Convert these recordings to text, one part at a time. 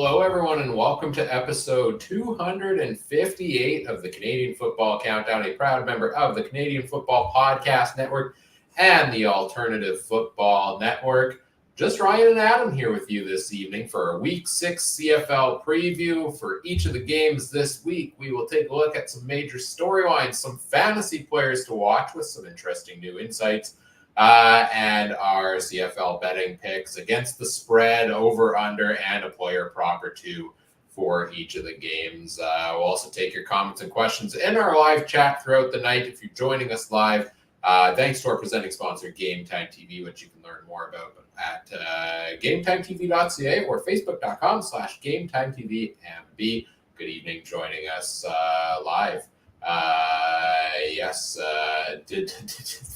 Hello, everyone, and welcome to episode 258 of the Canadian Football Countdown, a proud member of the Canadian Football Podcast Network and the Alternative Football Network. Just Ryan and Adam here with you this evening for a Week 6 CFL preview. For each of the games this week, we will take a look at some major storylines, some fantasy players to watch with some interesting new insights, and our CFL betting picks against the spread, over, under, and a player prop or two for each of the games. We'll also take your comments and questions in our live chat throughout the night. If you're joining us live, thanks to our presenting sponsor, Game Time TV, which you can learn more about at GameTimeTV.ca or Facebook.com/GameTimeTVMB. Good evening, joining us live.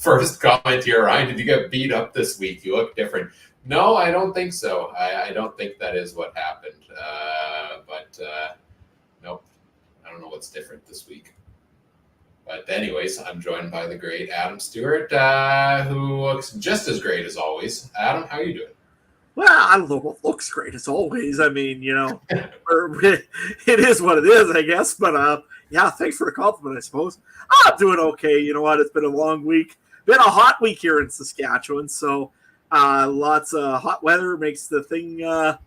First comment here, Ryan, did you get beat up this week? You look different. No, I don't think so. I don't think that is what happened. Nope. I don't know what's different this week. But anyways, I'm joined by the great Adam Stewart, who looks just as great as always. Adam, how are you doing? Well, I don't know what looks great as always. I mean, it is what it is, I guess. But yeah, thanks for the compliment, I suppose. I'm doing okay. You know what? It's been a long week. Been a hot week here in Saskatchewan. So lots of hot weather makes the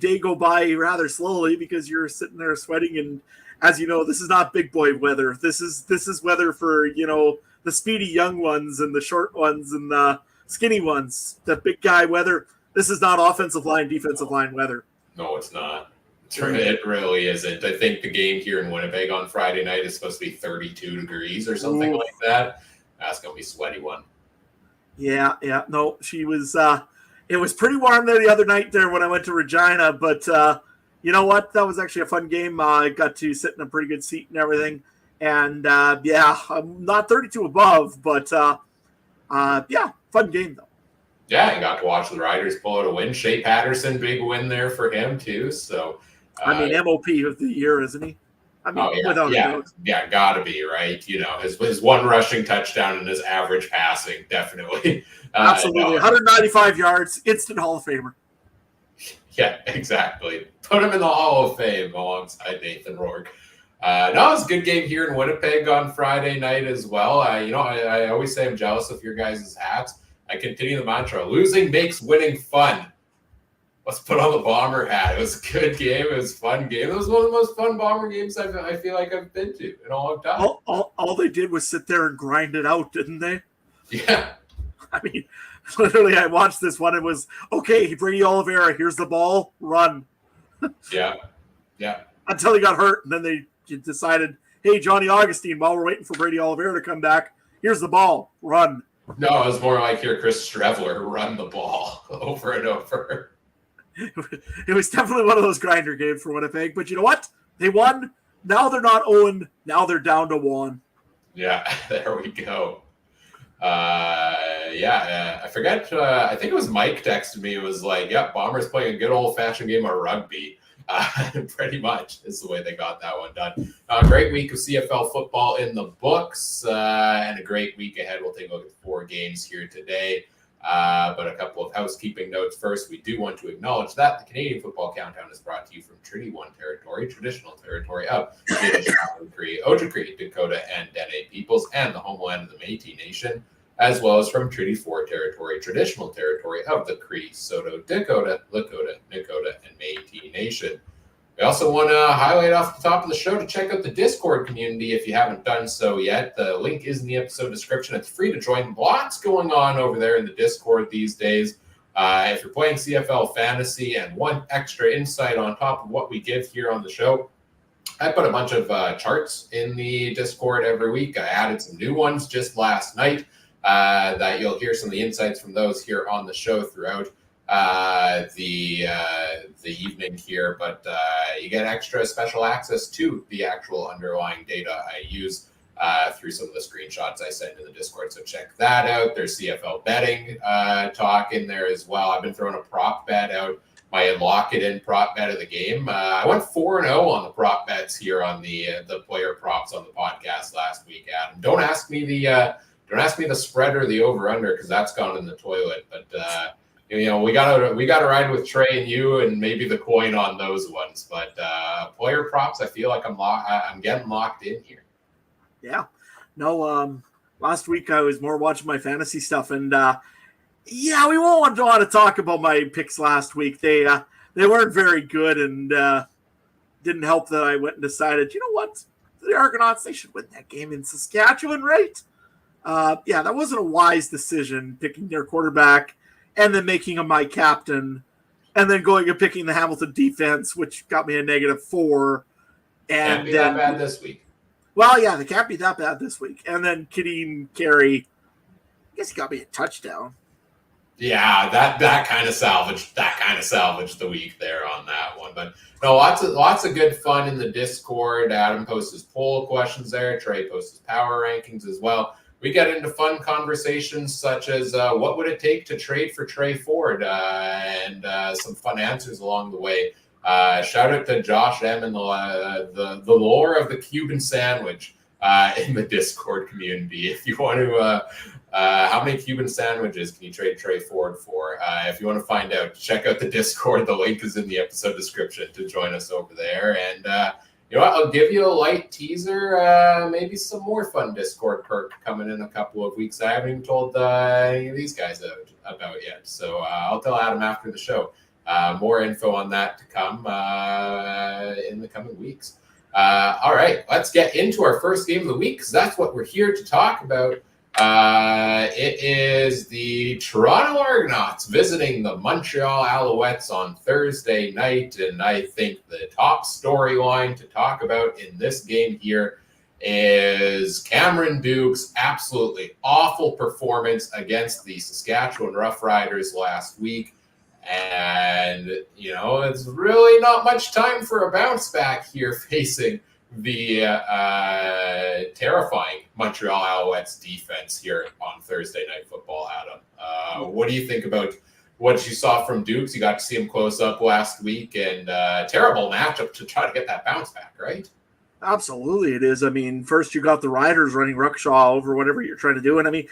day go by rather slowly because you're sitting there sweating. And as you know, this is not big boy weather. This is weather for, the speedy young ones and the short ones and the skinny ones. The big guy weather. This is not offensive line, defensive line weather. No, it's not. It really isn't. I think the game here in Winnipeg on Friday night is supposed to be 32 degrees or something like that. That's going to be a sweaty one. Yeah. No, she was it was pretty warm there the other night there when I went to Regina, but you know what? That was actually a fun game. I got to sit in a pretty good seat and everything. And I'm not 32 above, but fun game though. Yeah, and got to watch the Riders pull out a win. Shea Patterson, big win there for him too. So MOP of the year, isn't he? Without a doubt. Yeah, gotta be, right? His one rushing touchdown and his average passing, definitely. Absolutely. 195 yards, instant Hall of Famer. Yeah, exactly. Put him in the Hall of Fame alongside Nathan Rourke. It was a good game here in Winnipeg on Friday night as well. I always say I'm jealous of your guys' hats. I continue the mantra, losing makes winning fun. Let's put on the Bomber hat. It was a good game. It was a fun game. It was one of the most fun Bomber games I feel like I've been to in a long time. All they did was sit there and grind it out, didn't they? Yeah. I mean, literally, I watched this one. It was, okay, Brady Oliveira, here's the ball, run. Yeah. Until he got hurt, and then they decided, hey, Johnny Augustine, while we're waiting for Brady Oliveira to come back, here's the ball, run. No, it was more like here, Chris Streveler run the ball over and over. It was definitely one of those grinder games for Winnipeg, but you know what? They won. Now they're not 0. Now they're down to 1. Yeah, there we go. I forget. I think it was Mike texted me. It was like, "Yep, Bombers playing a good old-fashioned game of rugby." Pretty much is the way they got that one done. A great week of CFL football in the books, and a great week ahead. We'll take a look at the 4 games here today. But a couple of housekeeping notes first. We do want to acknowledge that the Canadian Football Countdown is brought to you from Treaty 1 territory, traditional territory of the Ojibwe, Dakota, and Dene peoples, and the homeland of the Métis Nation, as well as from Treaty 4 territory, traditional territory of the Cree, Saulteaux, Dakota, Lakota, Nakota, and Métis Nation. We also want to highlight off the top of the show to check out the Discord community if you haven't done so yet. The link is in the episode description. It's free to join. Lots going on over there in the Discord these days. If you're playing CFL Fantasy and want extra insight on top of what we give here on the show, I put a bunch of charts in the Discord every week. I added some new ones just last night that you'll hear some of the insights from those here on the show throughout the evening here, but you get extra special access to the actual underlying data I use through some of the screenshots I send in the Discord. So check that out. There's CFL betting talk in there as well. I've been throwing a prop bet out, my lock it in prop bet of the game. I went 4-0 on the prop bets here on the player props on the podcast last week, Adam. Don't ask me the spread or the over under because that's gone in the toilet, but we gotta ride with Trey and you, and maybe the coin on those ones. But player props, I feel like I'm getting locked in here. Yeah. No. Last week I was more watching my fantasy stuff, and we won't want to talk about my picks last week. They weren't very good, and didn't help that I went and decided, you know what, the Argonauts, they should win that game in Saskatchewan, right? That wasn't a wise decision, picking their quarterback and then making him my captain, and then going and picking the Hamilton defense, which got me a -4. And can't be that bad this week. Well, yeah, they can't be that bad this week. And then Kadeem Carey, I guess he got me a touchdown. Yeah, that kind of salvaged the week there on that one. But no, lots of good fun in the Discord. Adam posts his poll questions there. Trey posts his power rankings as well. We get into fun conversations such as what would it take to trade for Trey Ford, and some fun answers along the way. Shout out to Josh M and the lore of the Cuban sandwich in the Discord community. If you want to, how many Cuban sandwiches can you trade Trey Ford for? If you want to find out, check out the Discord. The link is in the episode description to join us over there. And you know what? I'll give you a light teaser. Maybe some more fun Discord perk coming in a couple of weeks. I haven't even told any of these guys about yet. So I'll tell Adam after the show. More info on that to come in the coming weeks. All right, let's get into our first game of the week, because that's what we're here to talk about. It is the Toronto Argonauts visiting the Montreal Alouettes on Thursday night, and I think the top storyline to talk about in this game here is Cameron Duke's absolutely awful performance against the Saskatchewan Roughriders last week. And, it's really not much time for a bounce back here facing the terrifying Montreal Alouettes defense here on Thursday Night Football, Adam. What do you think about what you saw from Dukes? You got to see him close up last week, and terrible matchup to try to get that bounce back, right? Absolutely it is. I mean, first you got the Riders running Ruckshaw over whatever you're trying to do. And I mean,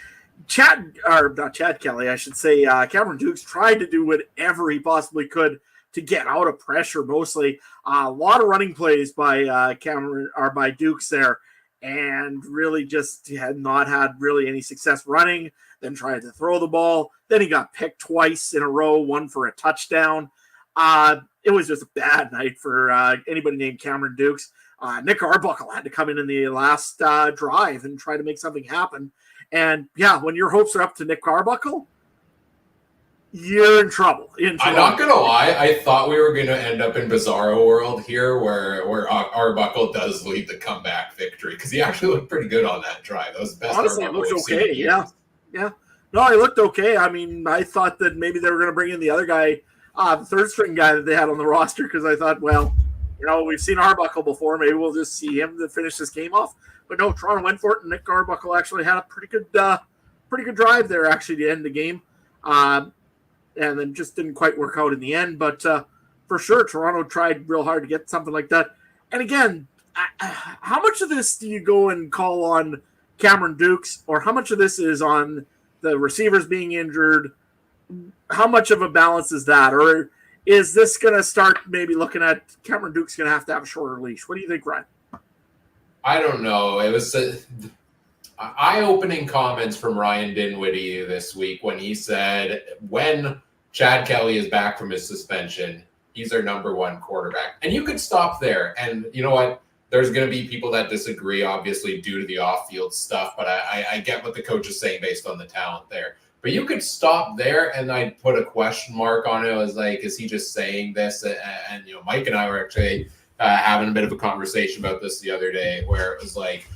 not Chad Kelly, I should say, Cameron Dukes tried to do whatever he possibly could to get out of pressure, mostly. A lot of running plays by by Dukes there, and really just had not had really any success running, then tried to throw the ball. Then he got picked twice in a row, one for a touchdown. It was just a bad night for anybody named Cameron Dukes. Nick Arbuckle had to come in the last drive and try to make something happen. And when your hopes are up to Nick Arbuckle, you're in trouble. I'm not going to lie. I thought we were going to end up in Bizarro World here where Arbuckle does lead the comeback victory, because he actually looked pretty good on that drive. That was the best. Honestly, it looked okay. Yeah. No, he looked okay. I mean, I thought that maybe they were going to bring in the other guy, the third string guy that they had on the roster, because I thought, well, we've seen Arbuckle before. Maybe we'll just see him to finish this game off. But no, Toronto went for it, and Nick Arbuckle actually had a pretty good drive there, actually, to end the game. And then just didn't quite work out in the end. But for sure, Toronto tried real hard to get something like that. And again, how much of this do you go and call on Cameron Dukes, or how much of this is on the receivers being injured? How much of a balance is that? Or is this going to start maybe looking at Cameron Dukes going to have a shorter leash? What do you think, Ryan? I don't know. It was eye-opening comments from Ryan Dinwiddie this week when he said, when Chad Kelly is back from his suspension, he's our number one quarterback. And you could stop there. And you know what? There's going to be people that disagree, obviously, due to the off-field stuff. But I get what the coach is saying based on the talent there. But you could stop there, and I'd put a question mark on it. I was like, is he just saying this? And Mike and I were actually having a bit of a conversation about this the other day, where it was like,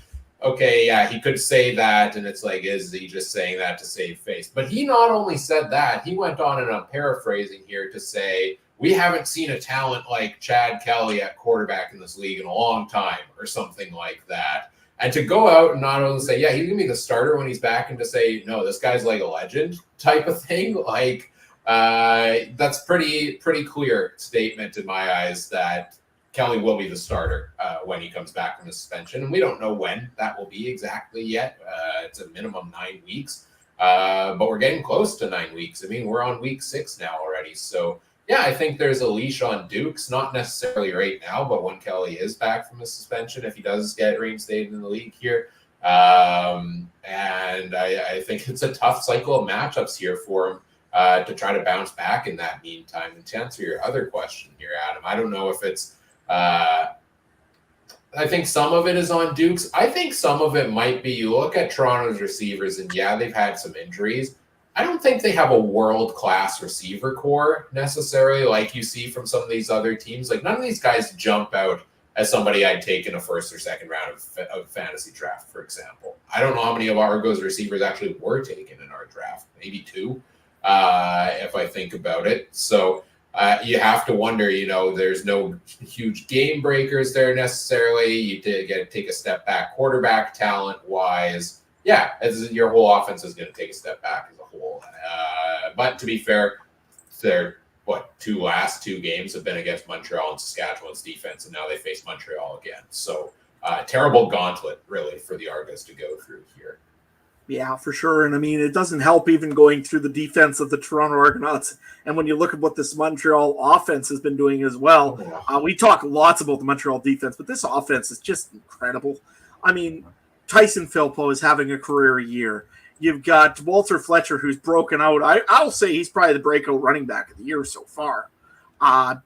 okay, yeah, he could say that, and it's like, is he just saying that to save face? But he not only said that, he went on, and I'm paraphrasing here, to say, we haven't seen a talent like Chad Kelly at quarterback in this league in a long time, or something like that. And to go out and not only say, yeah, he's going to be the starter when he's back, and to say, no, this guy's like a legend type of thing, like, that's pretty clear statement in my eyes that Kelly will be the starter when he comes back from the suspension. And we don't know when that will be exactly yet. It's a minimum 9 weeks. But we're getting close to 9 weeks. I mean, we're on week 6 now already. So, yeah, I think there's a leash on Dukes, not necessarily right now, but when Kelly is back from his suspension, if he does get reinstated in the league here. And I think it's a tough cycle of matchups here for him to try to bounce back in that meantime. And to answer your other question here, Adam, I don't know if it's I think some of it is on Dukes. I think some of it might be you look at Toronto's receivers, and yeah, they've had some injuries. I don't think they have a world-class receiver core necessarily like you see from some of these other teams. Like, none of these guys jump out as somebody I'd take in a first or second round of fantasy draft, for example. I don't know how many of Argo's receivers actually were taken in our draft. Maybe 2, if I think about it. So you have to wonder, there's no huge game breakers there necessarily. You did take a step back quarterback talent-wise. Yeah, your whole offense is going to take a step back as a whole. But to be fair, their last two games have been against Montreal and Saskatchewan's defense, and now they face Montreal again. So terrible gauntlet, really, for the Argos to go through here. Yeah, for sure. And I mean, it doesn't help even going through the defense of the Toronto Argonauts. And when you look at what this Montreal offense has been doing as well, we talk lots about the Montreal defense, but this offense is just incredible. I mean, Tyson Philpo is having a career year. You've got Walter Fletcher, who's broken out. I'll say he's probably the breakout running back of the year so far.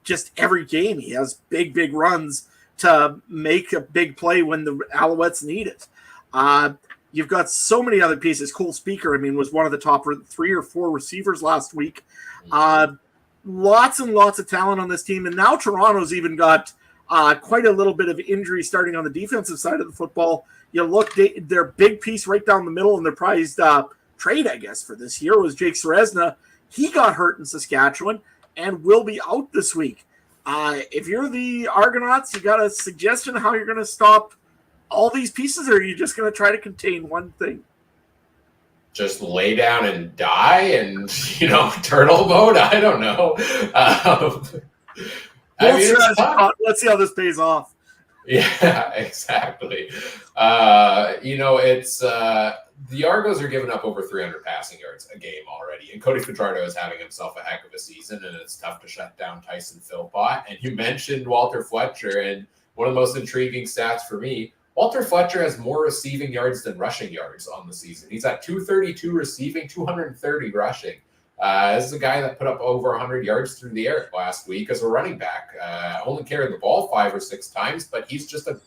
Just every game, he has big runs to make a big play when the Alouettes need it. You've got so many other pieces. Cole Speaker, was one of the top 3 or 4 receivers last week. Lots and lots of talent on this team. And now Toronto's even got quite a little bit of injury starting on the defensive side of the football. You look, their big piece right down the middle and their prized trade, I guess, for this year was Jake Serezna. He got hurt in Saskatchewan and will be out this week. If you're the Argonauts, you got a suggestion how you're going to stop all these pieces, or are you just going to try to contain one thing? Just lay down and die and, turtle mode? I don't know. Let's see how this pays off. Yeah, exactly. It's the Argos are giving up over 300 passing yards a game already, and Cody Fajardo is having himself a heck of a season, and it's tough to shut down Tyson Philpott. And you mentioned Walter Fletcher, and one of the most intriguing stats for me, Walter Fletcher has more receiving yards than rushing yards on the season. He's at 232 receiving, 230 rushing. This is a guy that put up over 100 yards through the air last week as a running back. Only carried the ball 5 or 6 times, but he's just a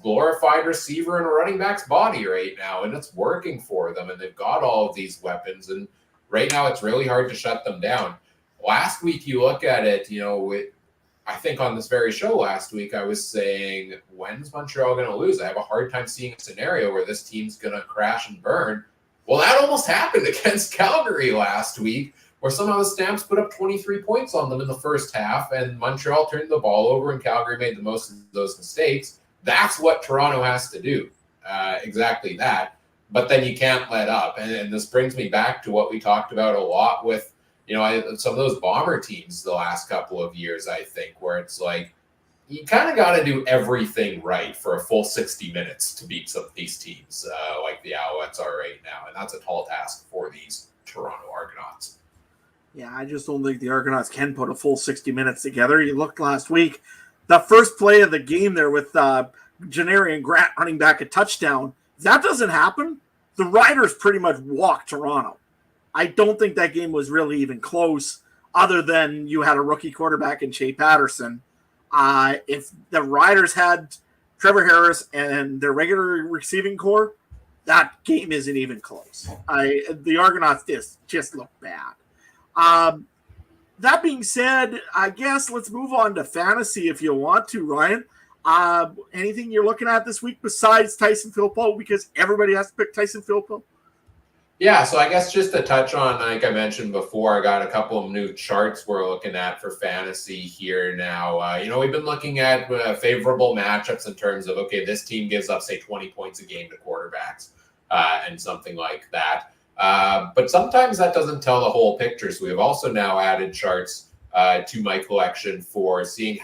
glorified receiver in a running back's body right now, and it's working for them, and they've got all of these weapons, and right now it's really hard to shut them down. Last week, you look at it, I think on this very show last week, I was saying, when's Montreal going to lose? I have a hard time seeing a scenario where this team's going to crash and burn. Well, that almost happened against Calgary last week, where somehow the Stamps put up 23 points on them in the first half, and Montreal turned the ball over, and Calgary made the most of those mistakes. That's what Toronto has to do, exactly that. But then you can't let up. And this brings me back to what we talked about a lot with, some of those Bomber teams the last couple of years, I think, where it's like, you kind of got to do everything right for a full 60 minutes to beat some of these teams like the Alouettes are right now. And that's a tall task for these Toronto Argonauts. Yeah, I just don't think the Argonauts can put a full 60 minutes together. You looked last week, the first play of the game there with Janarian Grant running back a touchdown. If that doesn't happen, the Riders pretty much walk Toronto. I don't think that game was really even close, other than you had a rookie quarterback in Shea Patterson. If the Riders had Trevor Harris and their regular receiving core, that game isn't even close. The Argonauts just look bad. That being said, I guess let's move on to fantasy if you want to, Ryan. Anything you're looking at this week besides Tyson Philpo, because everybody has to pick Tyson Philpo? Yeah, so I guess just to touch on, like I mentioned before, I got a couple of new charts we're looking at for fantasy here now. We've been looking at favorable matchups in terms of, okay, this team gives up, say, 20 points a game to quarterbacks and something like that. But sometimes that doesn't tell the whole picture. So we've also now added charts to my collection for seeing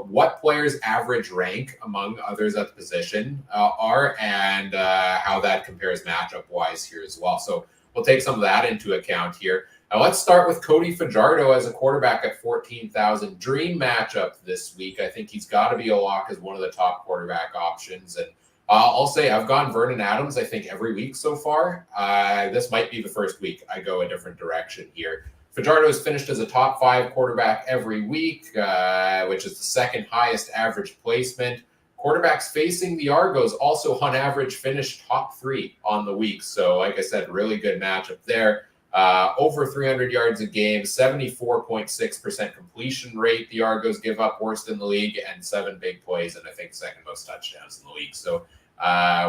what players' average rank among others at the position are, and how that compares matchup wise here as well. So we'll take some of that into account here. Now let's start with Cody Fajardo as a quarterback at 14,000. Dream matchup this week. I think he's got to be a lock as one of the top quarterback options. And I'll say I've gone Vernon Adams, I think, every week so far. This might be the first week I go a different direction here. Fajardo has finished as a top 5 quarterback every week, which is the second highest average placement. Quarterbacks facing the Argos also on average finished top 3 on the week. So like I said, really good matchup there. Over 300 yards a game, 74.6% completion rate. The Argos give up worst in the league, and 7 big plays, and I think second most touchdowns in the league. So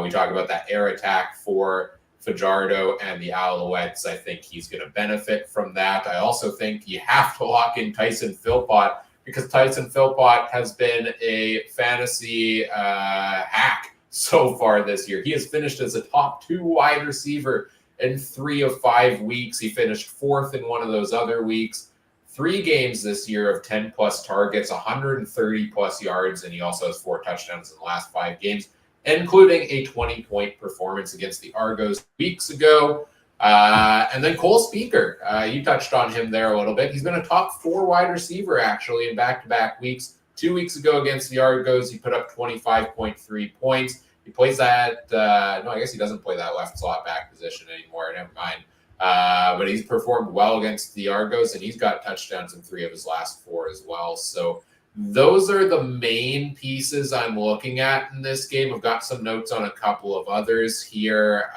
we talk about that air attack for Fajardo and the Alouettes. I think he's going to benefit from that. I also think you have to lock in Tyson Philpott, because Tyson Philpott has been a fantasy hack so far this year. He has finished as a top 2 wide receiver in 3 of 5 weeks. He finished 4th in one of those other weeks. 3 games this year of 10-plus targets, 130-plus yards, and he also has 4 touchdowns in the last 5 games, including a 20-point performance against the Argos weeks ago. And then Cole Speaker, you touched on him there a little bit. He's been a top 4 wide receiver, actually, in back-to-back weeks. 2 weeks ago against the Argos, he put up 25.3 points. He plays that, no, I guess he doesn't play that left slot back position anymore. Never mind. But he's performed well against the Argos, and he's got touchdowns in 3 of his last 4 as well. So those are the main pieces I'm looking at in this game. I've got some notes on a couple of others here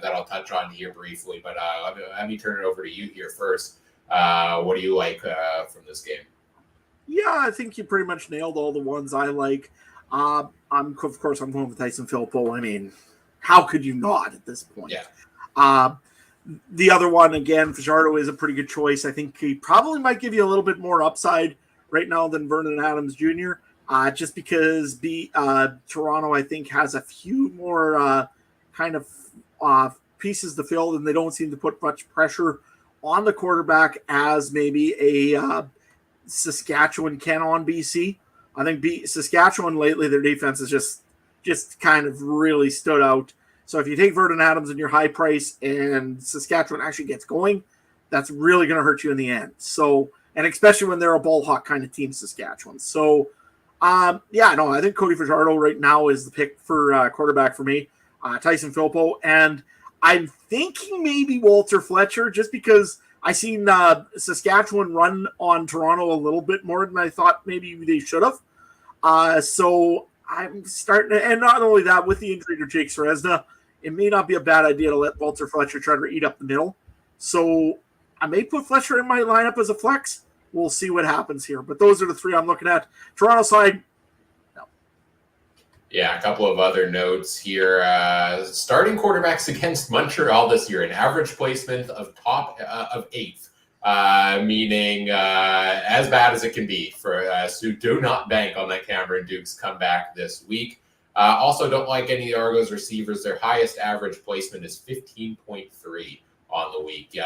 that I'll touch on here briefly. But let me turn it over to you here first. What do you like from this game? Yeah, I think you pretty much nailed all the ones I like. I'm going with Tyson Philpott. I mean, how could you not at this point? Yeah. The other one, again, Fajardo is a pretty good choice. I think he probably might give you a little bit more upside right now than Vernon Adams Jr., just because Toronto, I think, has a few more kind of pieces to fill, and they don't seem to put much pressure on the quarterback as maybe a Saskatchewan can on BC. I think Saskatchewan lately, their defense has just kind of really stood out. So if you take Vernon Adams in your high price and Saskatchewan actually gets going, that's really going to hurt you in the end. So, and especially when they're a ball hawk kind of team, Saskatchewan. So, I think Cody Fajardo right now is the pick for quarterback for me. Tyson Philpott, and I'm thinking maybe Walter Fletcher, just because I seen Saskatchewan run on Toronto a little bit more than I thought maybe they should have. So I'm starting to, and not only that, with the injury to Jake Seresna, it may not be a bad idea to let Walter Fletcher try to eat up the middle. So I may put Fletcher in my lineup as a flex. We'll see what happens here. But those are the 3 I'm looking at. Toronto side, no. Yeah, a couple of other notes here. Starting quarterbacks against Montreal this year, an average placement of top of 8th, meaning as bad as it can be for us who do not bank on that Cameron Dukes comeback this week. Also, don't like any of the Argos receivers. Their highest average placement is 15.3 on the week.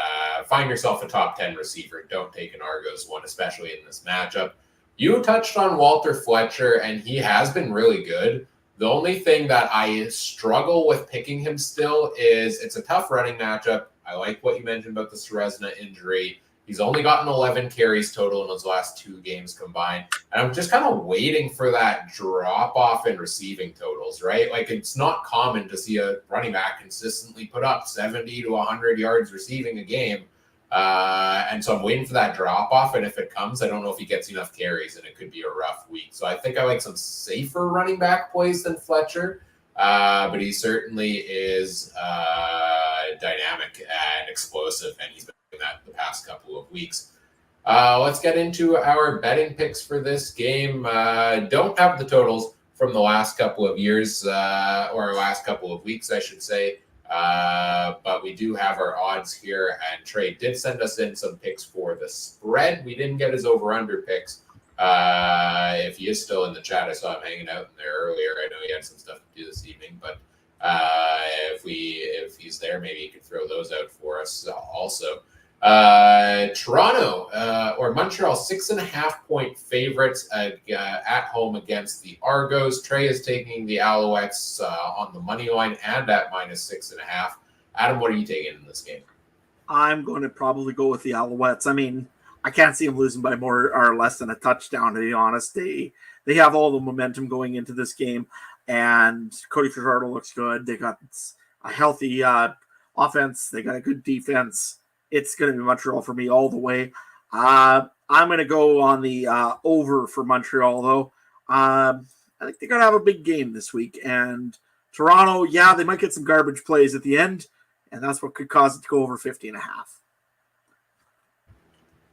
Find yourself a top 10 receiver. Don't take an Argos one, especially in this matchup. You touched on Walter Fletcher, and he has been really good. The only thing that I struggle with picking him still is it's a tough running matchup. I like what you mentioned about the Seresna injury. He's only gotten 11 carries total in his last 2 games combined. And I'm just kind of waiting for that drop off in receiving totals, right? Like, it's not common to see a running back consistently put up 70 to 100 yards receiving a game. And so I'm waiting for that drop off. And if it comes, I don't know if he gets enough carries, and it could be a rough week. So I think I like some safer running back plays than Fletcher. But he certainly is dynamic and explosive, and he's been doing that the past couple of weeks. Let's get into our betting picks for this game. Don't have the totals from the last couple of years, or last couple of weeks, I should say. But we do have our odds here, and Trey did send us in some picks for the spread. We didn't get his over-under picks. If he is still in the chat, I saw him hanging out in there earlier. I know he had some stuff to do this evening, but if he's there, maybe he could throw those out for us also. Toronto or Montreal, 6.5-point favorites at home against the Argos. Trey is taking the Alouettes on the money line and at -6.5. Adam, what are you taking in this game? I'm going to probably go with the Alouettes. I mean, I can't see them losing by more or less than a touchdown, to be honest. They have all the momentum going into this game, and Cody Fajardo looks good. They got a healthy offense. They got a good defense. It's going to be Montreal for me all the way. I'm going to go on the over for Montreal, though. I think they're going to have a big game this week. And Toronto, yeah, they might get some garbage plays at the end, and that's what could cause it to go over 50.5.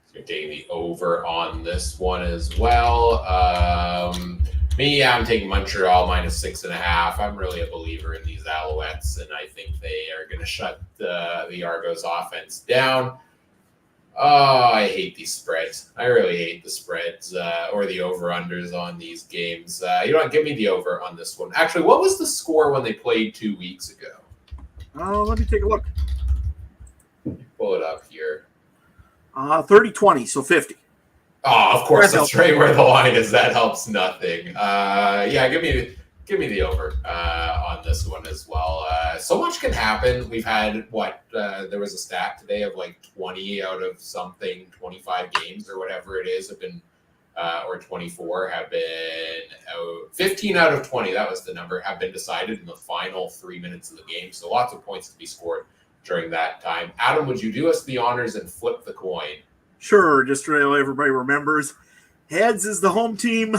So you're taking the over on this one as well. I'm taking Montreal -6.5. I'm really a believer in these Alouettes, and I think they are going to shut the Argos offense down. Oh, I hate these spreads. I really hate the spreads or the over-unders on these games. Give me the over on this one. Actually, what was the score when they played 2 weeks ago? Let me take a look. Pull it up here. 30-20, so 50. Oh, of course, that's right where the line is. That helps nothing. Give me the over on this one as well. So much can happen. We've had there was a stat today of like 20 out of something, 25 games or whatever it is have been, or 24 have been, 15 out of 20, that was the number, have been decided in the final 3 minutes of the game. So lots of points to be scored during that time. Adam, would you do us the honors and flip the coin? Sure, just so everybody remembers. Heads is the home team.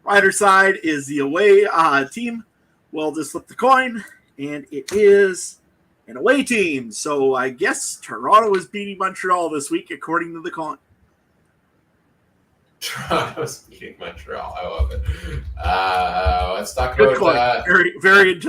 Rider side is the away team. We'll just flip the coin, and it is an away team. So I guess Toronto is beating Montreal this week, according to the coin. Toronto's beating Montreal. I love it. Let's talk Good about very.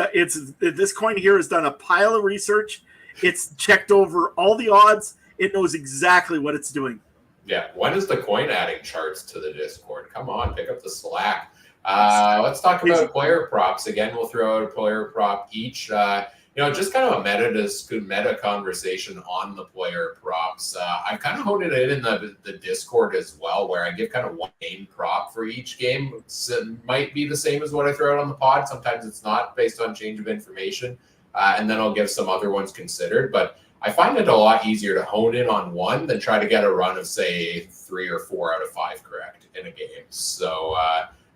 This coin here has done a pile of research. It's checked over all the odds. It knows exactly what it's doing. Yeah, when is the coin adding charts to the Discord? Come on, pick up the slack. Let's talk about player props. Again, we'll throw out a player prop each. Just kind of a meta conversation on the player props. I've kind of honed it in the Discord as well, where I give kind of one main prop for each game. It might be the same as what I throw out on the pod. Sometimes it's not, based on change of information. And then I'll give some other ones considered. But I find it a lot easier to hone in on one than try to get a run of, say, 3 or 4 out of 5 correct in a game. So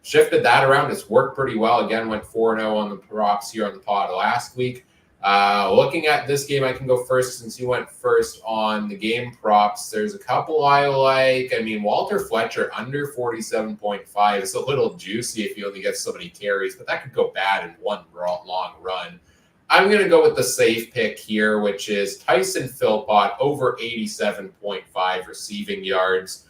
shifted that around. It's worked pretty well. Again, went 4-0 on the props here on the pod last week. Looking at this game, I can go first since you went first on the game props. There's a couple I like. I mean, Walter Fletcher under 47.5 is a little juicy if he only gets so many carries, but that could go bad in one long run. I'm going to go with the safe pick here, which is Tyson Philpott over 87.5 receiving yards.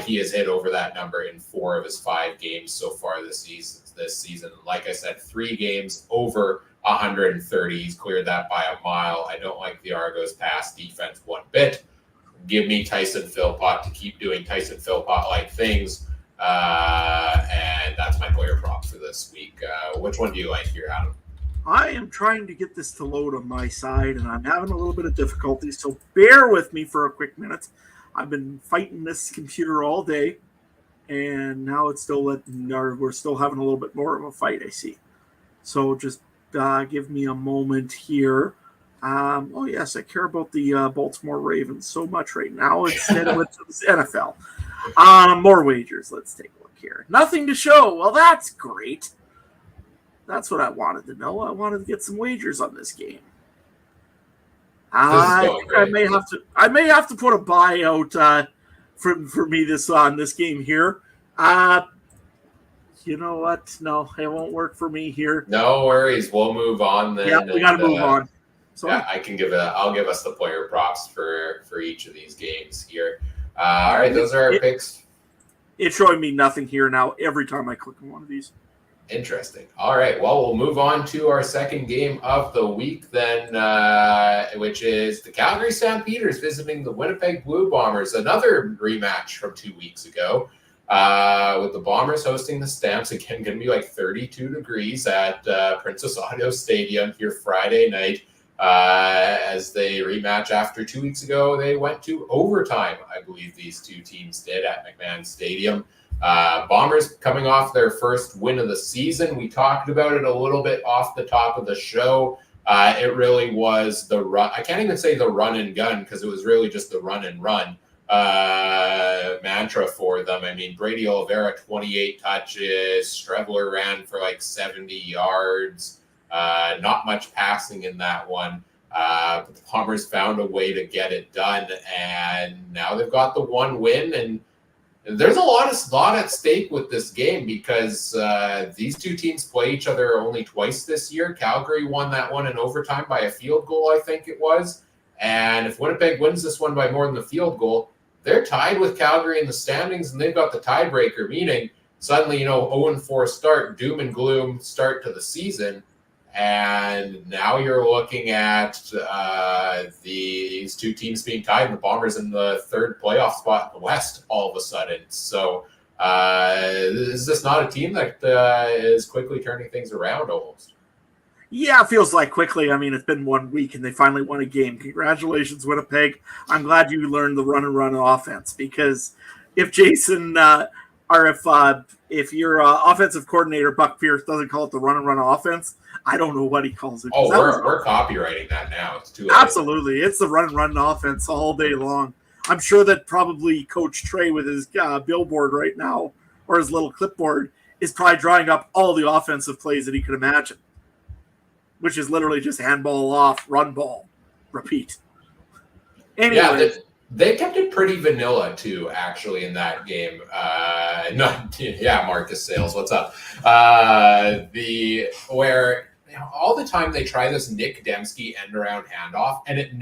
He has hit over that number in 4 of his 5 games so far this season. Like I said, 3 games over 130. He's cleared that by a mile. I don't like the Argos pass defense one bit. Give me Tyson Philpott to keep doing Tyson Philpott-like things. And that's my player prop for this week. Which one do you like here, Adam? I am trying to get this to load on my side, and I'm having a little bit of difficulty, so bear with me for a quick minute. I've been fighting this computer all day, and now it's still we're still having a little bit more of a fight, I see. So just give me a moment here. Oh, yes, I care about the Baltimore Ravens so much right now instead of the NFL. More wagers. Let's take a look here. Nothing to show. Well, that's great. That's what I wanted to know. I wanted to get some wagers on this game. I may have to put a buy out for me on this game here. You know what? No, it won't work for me here. No worries. We'll move on then. Yeah, we got to move on. So yeah, I'll give us the player props for each of these games here. All right, those are our picks. It's showing me nothing here now every time I click on one of these. Interesting. All right. Well, we'll move on to our second game of the week then, which is the Calgary Stampeders visiting the Winnipeg Blue Bombers. Another rematch from 2 weeks ago, with the Bombers hosting the Stamps. Again, going to be like 32 degrees at Princess Auto Stadium here Friday night as they rematch after 2 weeks ago. They went to overtime, I believe these two teams did, at McMahon Stadium. Bombers coming off their first win of the season. We talked about it a little bit off the top of the show. It really was the run. I can't even say the run and gun because it was really just the run and run mantra for them. I mean, Brady Oliveira, 28 touches. Strevler ran for like 70 yards. Not much passing in that one. But the Bombers found a way to get it done, and now they've got the one win. And there's a lot at stake with this game because these two teams play each other only twice this year. Calgary won that one in overtime by a field goal, I think it was. And if Winnipeg wins this one by more than the field goal, they're tied with Calgary in the standings, and they've got the tiebreaker, meaning suddenly, 0-4 start, doom and gloom start to the season. And now you're looking at these two teams being tied, and the Bombers in the third playoff spot in the West all of a sudden. So is this not a team that is quickly turning things around almost? Yeah, it feels like quickly. I mean, it's been 1 week, and they finally won a game. Congratulations, Winnipeg. I'm glad you learned the run offense, because if Jason or if your offensive coordinator, Buck Pierce, doesn't call it the run offense, I don't know what he calls it. Oh, we're copywriting that now. It's too late. Absolutely. It's the run offense all day long. I'm sure that probably Coach Trey with his billboard right now, or his little clipboard, is probably drawing up all the offensive plays that he could imagine, which is literally just handball off, run ball, repeat. Anyway. Yeah, they kept it pretty vanilla too, actually, in that game. Marcus Sales, what's up? All the time they try this Nick Dembski end around handoff, and it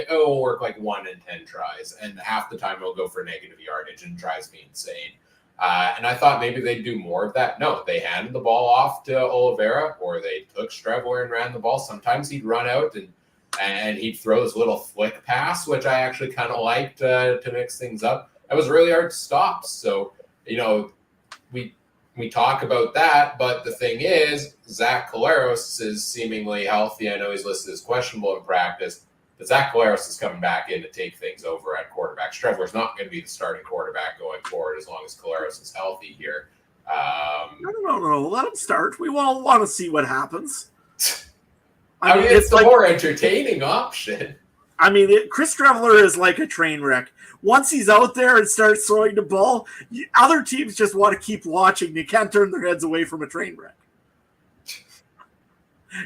will work like 1 in 10 tries, and half the time it'll go for negative yardage and drives me insane. And I thought maybe they'd do more of that. No, they handed the ball off to Oliveira, or they took Strevler and ran the ball. Sometimes he'd run out and he'd throw this little flick pass, which I actually kind of liked to mix things up. It was really hard to stop. So, we talk about that, but the thing is, Zach Collaros is seemingly healthy. I know he's listed as questionable in practice, but Zach Collaros is coming back in to take things over at quarterback. Strevler's not going to be the starting quarterback going forward as long as Collaros is healthy here. No. Let him start. We all want to see what happens. I mean, it's the more entertaining option. I mean, Chris Strevler is like a train wreck. Once he's out there and starts throwing the ball, other teams just want to keep watching. They can't turn their heads away from a train wreck.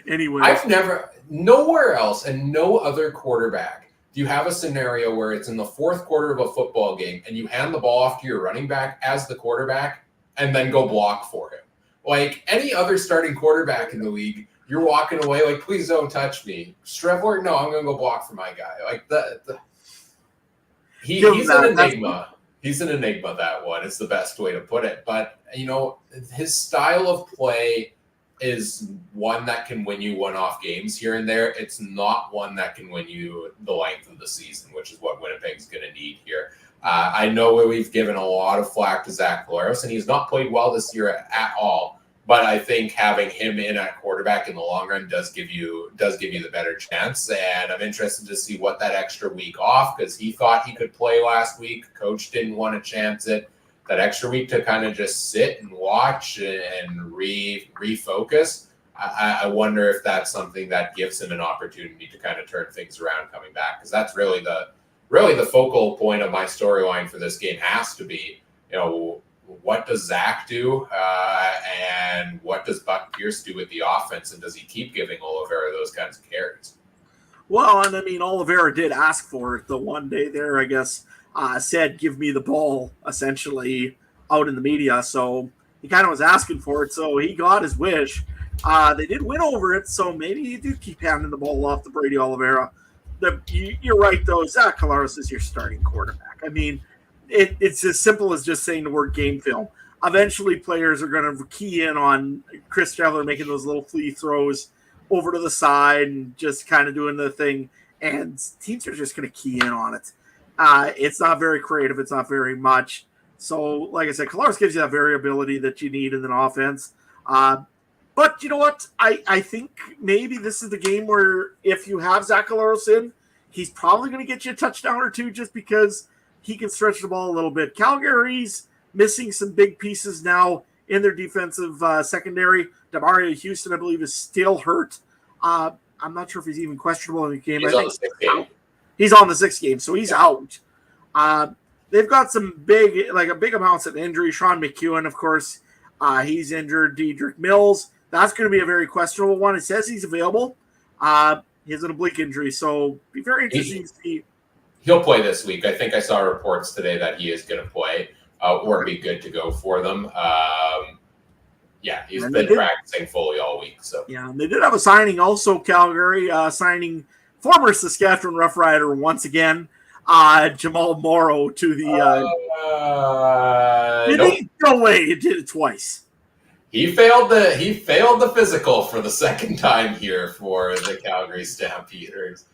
Anyway. I've never, nowhere else and no other quarterback do you have a scenario where it's in the fourth quarter of a football game and you hand the ball off to your running back as the quarterback and then go block for him. Like any other starting quarterback in the league, you're walking away like, please don't touch me. Strevler, no, I'm going to go block for my guy. Like he's an enigma. He's an enigma, that one. It's the best way to put it. But, his style of play is one that can win you one-off games here and there. It's not one that can win you the length of the season, which is what Winnipeg's going to need here. I know we've given a lot of flack to Zach Collaros, and he's not played well this year at all. But I think having him in at quarterback in the long run does give you the better chance. And I'm interested to see what that extra week off, because he thought he could play last week. Coach didn't want to chance it. That extra week to kind of just sit and watch and refocus. I wonder if that's something that gives him an opportunity to kind of turn things around coming back, because that's really the focal point of my storyline for this game has to be, what does Zach do, and what does Buck Pierce do with the offense, and does he keep giving Oliveira those kinds of carries? Well, and I mean, Oliveira did ask for it the one day there, I guess, said, give me the ball, essentially, out in the media, so he kind of was asking for it, so he got his wish. They did win over it, so maybe you do keep handing the ball off to Brady Oliveira. You're right, though. Zach Collaros is your starting quarterback. I mean, it's as simple as just saying the word game film. Eventually, players are going to key in on Chris Strevler making those little flea throws over to the side and just kind of doing the thing, and teams are just going to key in on it. It's not very creative. It's not very much. So, like I said, Collaros gives you that variability that you need in an offense. But you know what? I think maybe this is the game where if you have Zach Collaros in, he's probably going to get you a touchdown or two just because he can stretch the ball a little bit. Calgary's missing some big pieces now in their defensive secondary. Demario Houston, I believe, is still hurt. I I'm not sure if he's even questionable in the game. He's I on think the 6th game. he's on the 6th game, so he's out. They've got some big amounts of injury. Sean McEwen, of course, he's injured. Dedrick Mills, that's going to be a very questionable one. It says he's available. He has an oblique injury, so be very interesting to see. He'll play this week. I think I saw reports today that he is going to play or be good to go for them. He's been practicing fully all week. So yeah, and they did have a signing also, Calgary, signing former Saskatchewan Rough Rider once again, Jamal Morrow to the. No way! He did it twice. He failed the physical for the second time here for the Calgary Stampeders.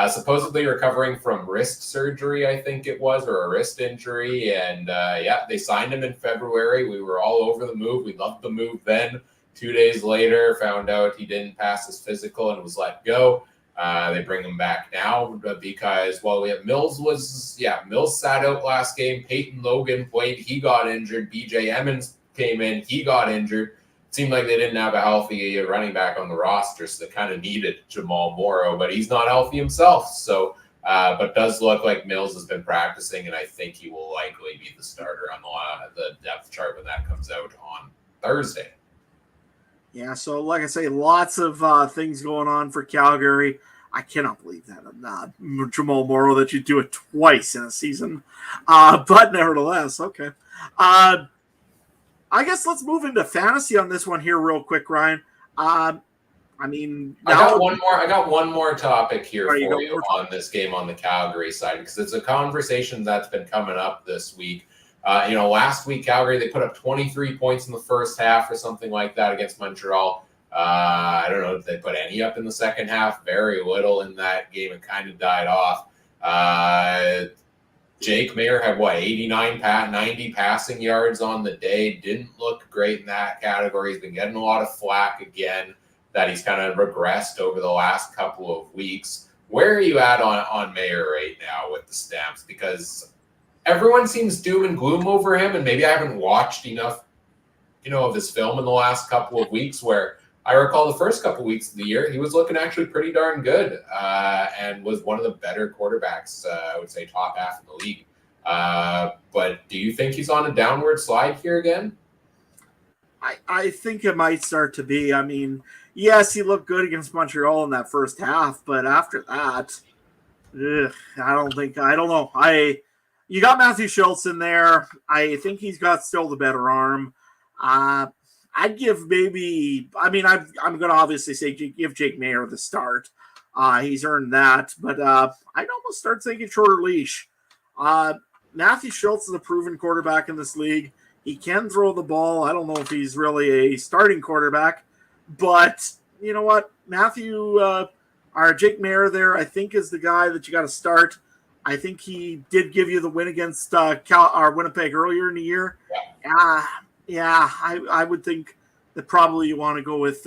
Supposedly recovering from wrist surgery, I think it was, or a wrist injury. And they signed him in February. We were all over the move. We loved the move then. 2 days later, found out he didn't pass his physical and was let go. They bring him back now because, we have Mills sat out last game. Peyton Logan played. He got injured. BJ Emmons came in. He got injured. It seemed like they didn't have a healthy running back on the roster, so they kind of needed Jamal Morrow, but he's not healthy himself. So, but does look like Mills has been practicing, and I think he will likely be the starter on the depth chart when that comes out on Thursday. Yeah, so like I say, lots of things going on for Calgary. I cannot believe that Jamal Morrow, that you do it twice in a season. But nevertheless, okay. I guess let's move into fantasy on this one here real quick, Ryan. I got one more topic here for you on this game on the Calgary side, because it's a conversation that's been coming up this week. Last week, Calgary, they put up 23 points in the first half or something like that against Montreal. I don't know if they put any up in the second half. Very little in that game. It kind of died off. Jake Maier had 90 passing yards on the day. Didn't look great in that category. He's been getting a lot of flack again that he's kind of regressed over the last couple of weeks. Where are you at on Maier right now with the Stamps? Because everyone seems doom and gloom over him, and maybe I haven't watched enough, of his film in the last couple of weeks, where I recall the first couple of weeks of the year, he was looking actually pretty darn good and was one of the better quarterbacks, I would say top half of the league. But do you think he's on a downward slide here again? I think it might start to be. Yes, he looked good against Montreal in that first half, but after that, I don't know. You got Matthew Schultz in there. I think he's got still the better arm. I'd give I'm going to obviously say give Jake Maier the start. He's earned that, but I'd almost start thinking shorter leash. Matthew Schultz is a proven quarterback in this league. He can throw the ball. I don't know if he's really a starting quarterback, but you know what? Jake Maier there, I think, is the guy that you got to start. I think he did give you the win against Winnipeg earlier in the year. I would think that probably you want to go with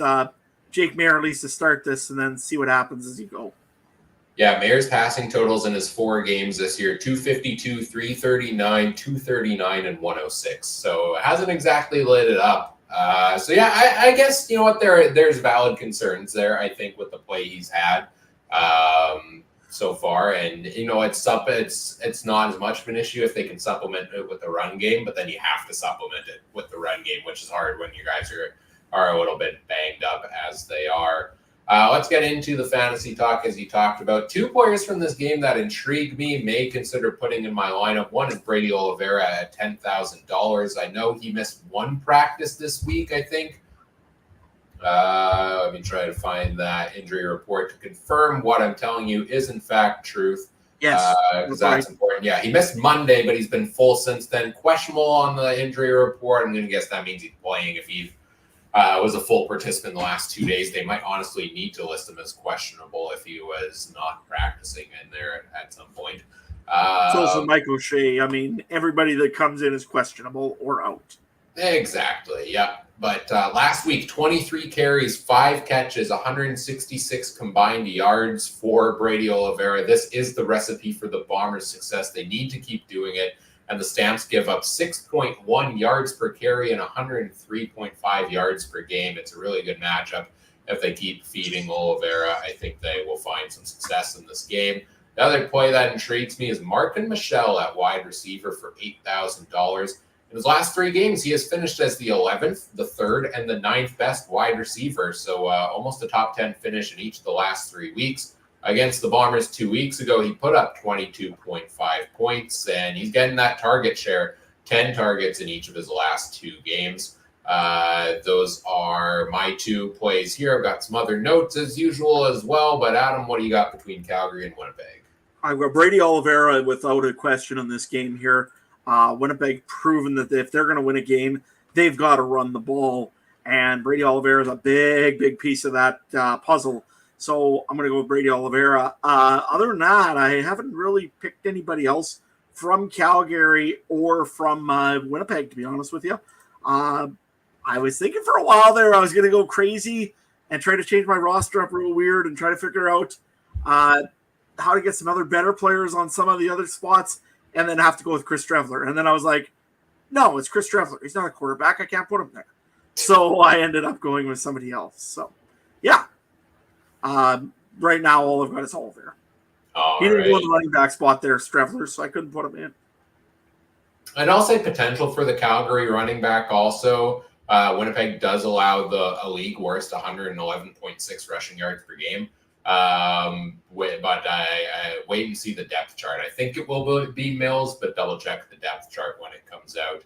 Jake Maier at least to start this and then see what happens as you go. Yeah, Maier's passing totals in his 4 games this year, 252, 339, 239, and 106. So it hasn't exactly lit it up. I guess, you know what, there's valid concerns there, I think, with the play he's had so far. And, it's not as much of an issue if they can supplement it with the run game, but then you have to supplement it with the run game, which is hard when you guys are a little bit banged up as they are. Let's get into the fantasy talk, as you talked about. 2 players from this game that intrigue me, may consider putting in my lineup. One is Brady Oliveira at $10,000. I know he missed 1 practice this week, I think. Let me try to find that injury report to confirm what I'm telling you is in fact truth. Yes. Because that's important. Yeah, he missed Monday, but he's been full since then. Questionable on the injury report. I'm going to guess that means he's playing. If he was a full participant in the last 2 days, they might honestly need to list him as questionable if he was not practicing in there at some point. It's also Mike O'Shea. Everybody that comes in is questionable or out. Exactly, yeah. But last week, 23 carries, 5 catches, 166 combined yards for Brady Oliveira. This is the recipe for the Bombers' success. They need to keep doing it. And the Stamps give up 6.1 yards per carry and 103.5 yards per game. It's a really good matchup. if they keep feeding Oliveira, I think they will find some success in this game. The other play that intrigues me is Martin Michel at wide receiver for $8,000. In his last 3 games, he has finished as the 11th, the 3rd, and the 9th best wide receiver. So almost a top 10 finish in each of the last 3 weeks. Against the Bombers 2 weeks ago, he put up 22.5 points, and he's getting that target share, 10 targets in each of his last 2 games. Those are my 2 plays here. I've got some other notes as usual as well, but Adam, what do you got between Calgary and Winnipeg? I've got Brady Oliveira without a question in this game here. Winnipeg proven that if they're going to win a game, they've got to run the ball, and Brady Oliveira is a big piece of that puzzle. So I'm going to go with Brady Oliveira. Other than that, I haven't really picked anybody else from Calgary or from Winnipeg, to be honest with you. I was thinking for a while there I was going to go crazy and try to change my roster up real weird and try to figure out how to get some other better players on some of the other spots and then have to go with Chris Trevler. And then I was like, no, it's Chris Trevler. He's not a quarterback. I can't put him there. So I ended up going with somebody else. So, yeah. Right now, all I've got is Oliver. He didn't go in the running back spot there, Trevler, so I couldn't put him in. And I'll say potential for the Calgary running back also. Winnipeg does allow a league worst 111.6 rushing yards per game. But I wait and see the depth chart. I think it will be Mills, but double check the depth chart when it comes out.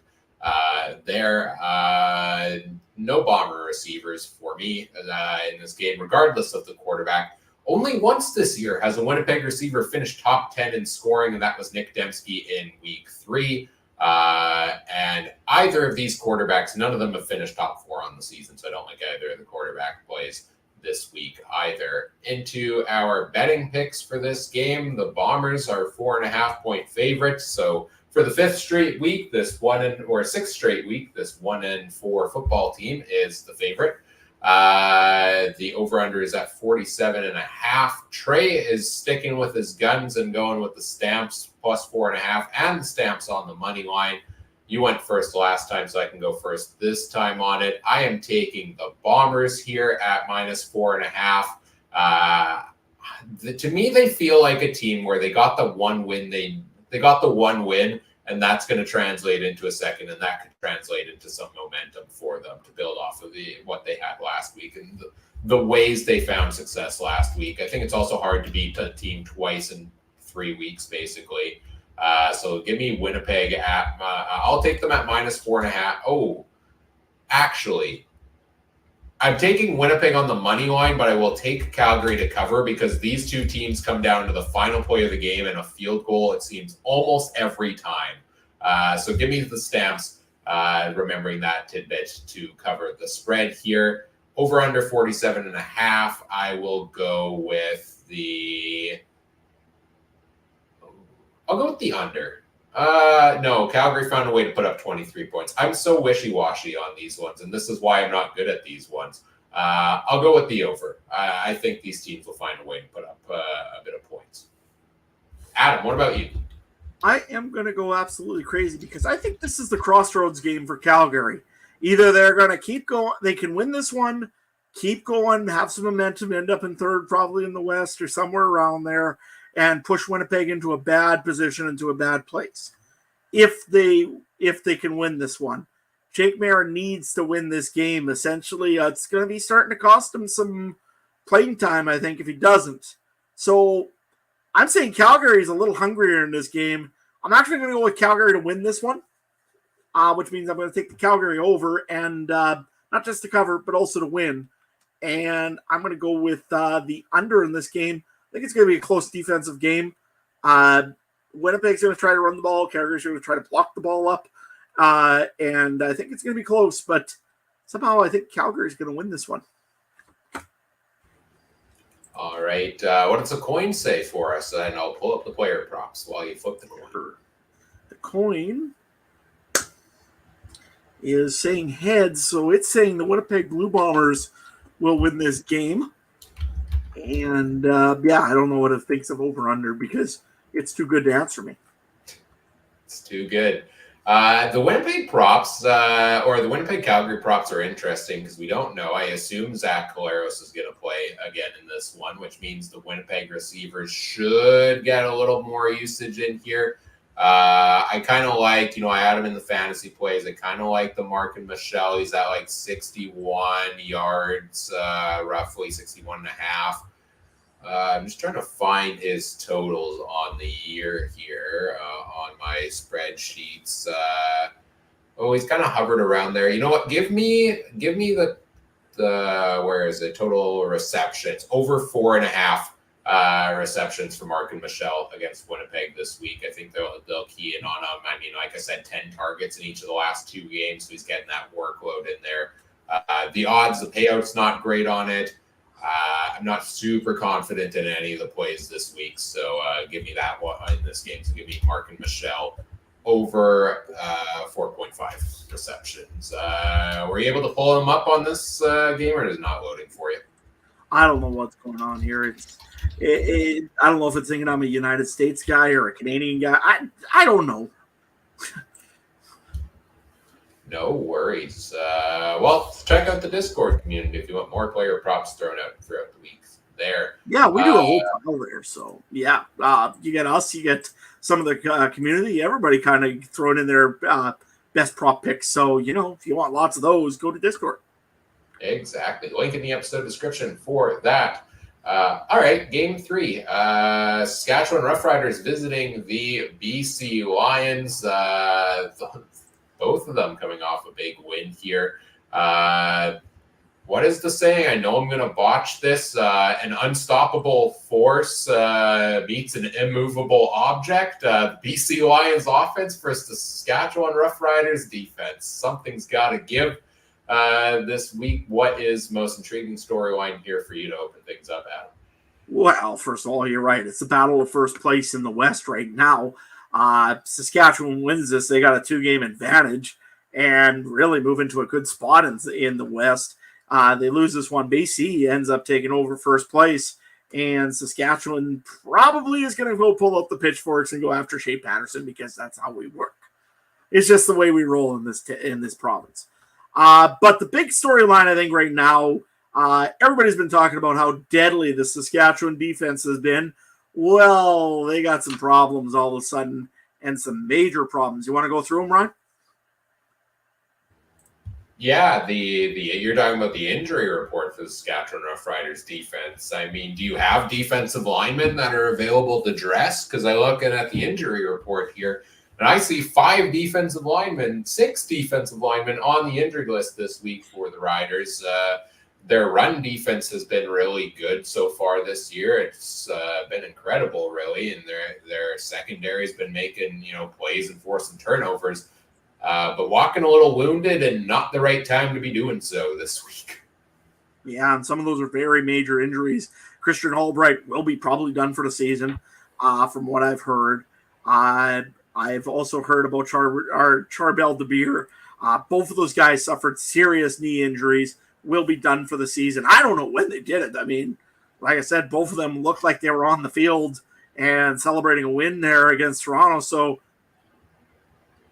No Bomber receivers for me in this game, regardless of the quarterback. Only once this year has a Winnipeg receiver finished top 10 in scoring, and that was Nick Dembski in week 3. And either of these quarterbacks, none of them have finished top 4 on the season, so I don't like either of the quarterback plays this week either. Into our betting picks for this game, the Bombers are 4.5-point favorites. So for the 5th straight week, this 6th straight week, this 1-4 football team is the favorite. The over-under is at 47.5. Trey is sticking with his guns and going with the Stamps plus 4.5 and the Stamps on the money line. You went first last time, so I can go first this time on it. I am taking the Bombers here at minus 4.5. To me, they feel like a team where they got the one win. They got the one win, and that's going to translate into a second, and that could translate into some momentum for them to build off of what they had last week and the ways they found success last week. I think it's also hard to beat a team twice in 3 weeks, basically. So give me Winnipeg at I'll take them at minus 4.5. Oh, actually, I'm taking Winnipeg on the money line, but I will take Calgary to cover because these 2 teams come down to the final play of the game and a field goal, it seems, almost every time. So give me the Stamps, remembering that tidbit to cover the spread here. Over under 47.5. I will go with I'll go with the under. No, Calgary found a way to put up 23 points. I'm so wishy-washy on these ones, and this is why I'm not good at these ones. I'll go with the over. I think these teams will find a way to put up a bit of points. Adam, what about you? I am going to go absolutely crazy because I think this is the crossroads game for Calgary. Either they're going to keep going, they can win this one, keep going, have some momentum, end up in 3rd probably in the West or somewhere around there, and push Winnipeg into a bad position, into a bad place. If they can win this one, Jake Mara needs to win this game. Essentially, it's going to be starting to cost him some playing time, I think, if he doesn't. So I'm saying Calgary is a little hungrier in this game. I'm actually going to go with Calgary to win this one, which means I'm going to take the Calgary over and not just to cover, but also to win. And I'm going to go with the under in this game. I think it's going to be a close defensive game. Winnipeg's going to try to run the ball. Calgary's going to try to block the ball up. And I think it's going to be close, but somehow I think Calgary's going to win this one. All right. What does the coin say for us? And I'll pull up the player props while you flip the coin. The coin is saying heads, so it's saying the Winnipeg Blue Bombers will win this game. And, I don't know what it thinks of over-under because it's too good to answer me. It's too good. The Winnipeg props, or the Winnipeg Calgary props are interesting because we don't know. I assume Zach Collaros is going to play again in this one, which means the Winnipeg receivers should get a little more usage in here. I kind of like, I had him in the fantasy plays. I kind of like the Mark Michelle. He's at like 61 yards, roughly 61 and a half. I'm just trying to find his totals on the year here on my spreadsheets. He's kind of hovered around there. You know what? Give me the where is it? Total receptions over 4.5 receptions for Mark and Michelle against Winnipeg this week. I think they'll key in on him. I mean, like I said, 10 targets in each of the last 2 games, so he's getting that workload in there. The odds, the payout's not great on it. I'm not super confident in any of the plays this week, so give me that one in this game. So give me Mark and Michelle over 4.5 receptions. Were you able to pull him up on this game, or is it not loading for you? I don't know what's going on here. I don't know if it's thinking I'm a United States guy or a Canadian guy. I don't know. No worries. Well, check out the Discord community if you want more player props thrown out throughout the week there. Yeah, we do a whole pile there. So, yeah, you get us, you get some of the community, everybody kind of throwing in their best prop picks. So, if you want lots of those, go to Discord. Exactly. Link in the episode description for that. All right, game 3. Saskatchewan Roughriders visiting the BC Lions. Both of them coming off a big win here. What is the saying? I know I'm going to botch this. An unstoppable force meets an immovable object. The BC Lions offense versus the Saskatchewan Roughriders defense. Something's got to give this week. What is most intriguing storyline here for you to open things up, Adam? Well, first of all, you're right. It's the battle of first place in the West right now. Saskatchewan wins this. They got a 2-game advantage and really move into a good spot in the West. They lose this one. BC ends up taking over first place, and Saskatchewan probably is going to go pull up the pitchforks and go after Shea Patterson because that's how we work. It's just the way we roll in this province. But the big storyline, I think, right now, everybody's been talking about how deadly the Saskatchewan defense has been. Well, they got some problems all of a sudden, and some major problems. You want to go through them, Ryan? Yeah, you're talking about the injury report for the Saskatchewan Roughriders defense. I mean, do you have defensive linemen that are available to dress? Because I look at the injury report here, and I see 5 defensive linemen, 6 defensive linemen on the injured list this week for the Riders. Their run defense has been really good so far this year. It's been incredible, really, and their secondary has been making plays and forcing turnovers, but walking a little wounded and not the right time to be doing so this week. Yeah, and some of those are very major injuries. Christian Albright will be probably done for the season, from what I've heard. I've also heard about Charbel DeBeer. Both of those guys suffered serious knee injuries. Will be done for the season. I don't know when they did it. I mean, like I said, both of them looked like they were on the field and celebrating a win there against Toronto. So,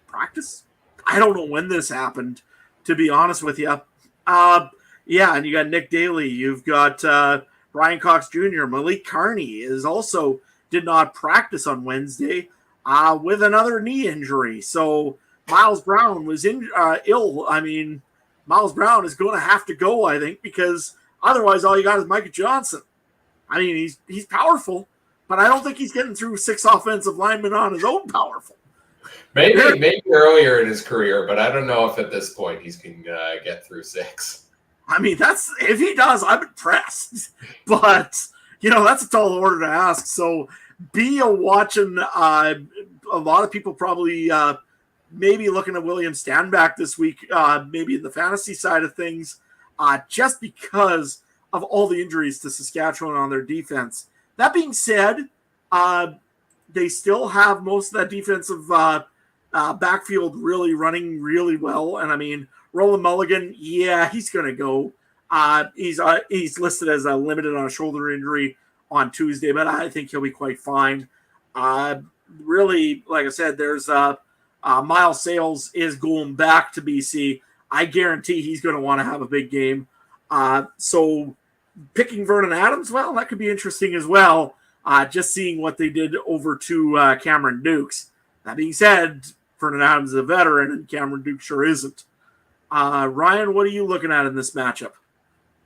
practice? I don't know when this happened, to be honest with you. Yeah, and you got Nick Daly. You've got Brian Cox Jr. Malik Carney did not practice on Wednesday with another knee injury. So, Miles Brown was ill. I mean, Miles Brown is going to have to go, I think, because otherwise all you got is Micah Johnson. I mean, he's powerful, but I don't think he's getting through 6 offensive linemen on his own powerful. Maybe earlier in his career, but I don't know if at this point he's can get through 6. I mean, if he does, I'm impressed. But, that's a tall order to ask. So be watching a lot of people probably maybe looking at William Stanback this week, maybe in the fantasy side of things, just because of all the injuries to Saskatchewan on their defense. That being said, they still have most of that defensive backfield really running really well. And I mean, Roland Mulligan, yeah, he's going to go. He's listed as limited on a shoulder injury on Tuesday, but I think he'll be quite fine. Really, like I said, there's Miles Sales is going back to BC. I guarantee he's going to want to have a big game. So picking Vernon Adams, well, that could be interesting as well. Just seeing what they did over to Cameron Dukes. That being said, Vernon Adams is a veteran, and Cameron Dukes sure isn't. Ryan, what are you looking at in this matchup?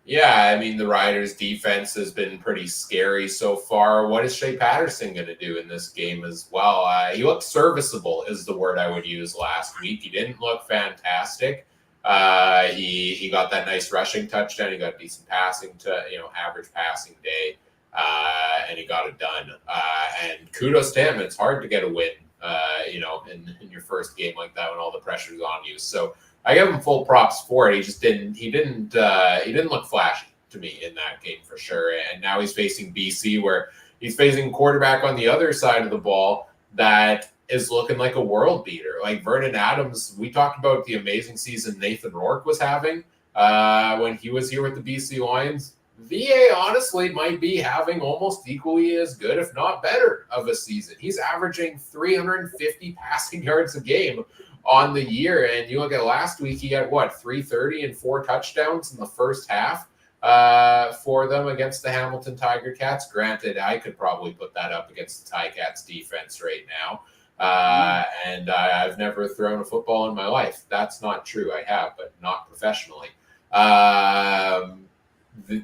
Yeah, I mean, the Riders' defense has been pretty scary so far. What is Shea Patterson going to do in this game as well? He looked serviceable, is the word I would use last week. He didn't look fantastic. He got that nice rushing touchdown. He got decent passing average passing day, and he got it done. And kudos to him. It's hard to get a win, in your first game like that when all the pressure's on you. So I give him full props for it. He didn't look flashy to me in that game for sure. And now he's facing BC, where he's facing a quarterback on the other side of the ball that is looking like a world beater. Like Vernon Adams, we talked about the amazing season Nathan Rourke was having when he was here with the BC Lions. VA honestly might be having almost equally as good, if not better, of a season. He's averaging 350 passing yards a game on the year. And you look at last week, he had 330 and 4 touchdowns in the first half for them against the Hamilton Tiger Cats. Granted, I could probably put that up against the Ticats defense right now. And I've never thrown a football in my life. That's not true. I have, but not professionally.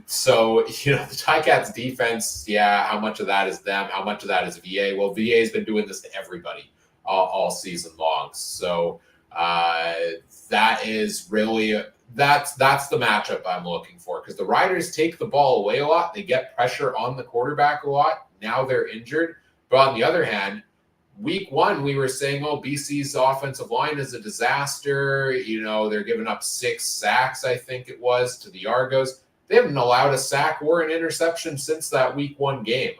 So, the Ticats defense, how much of that is them? How much of that is VA? Well, VA has been doing this to everybody all season long. So that is really that's the matchup I'm looking for, because the Riders take the ball away a lot. They get pressure on the quarterback a lot. Now they're injured. But on the other hand, week 1, we were saying, BC's offensive line is a disaster. They're giving up 6 sacks, I think it was, to the Argos. They haven't allowed a sack or an interception since that week 1 game.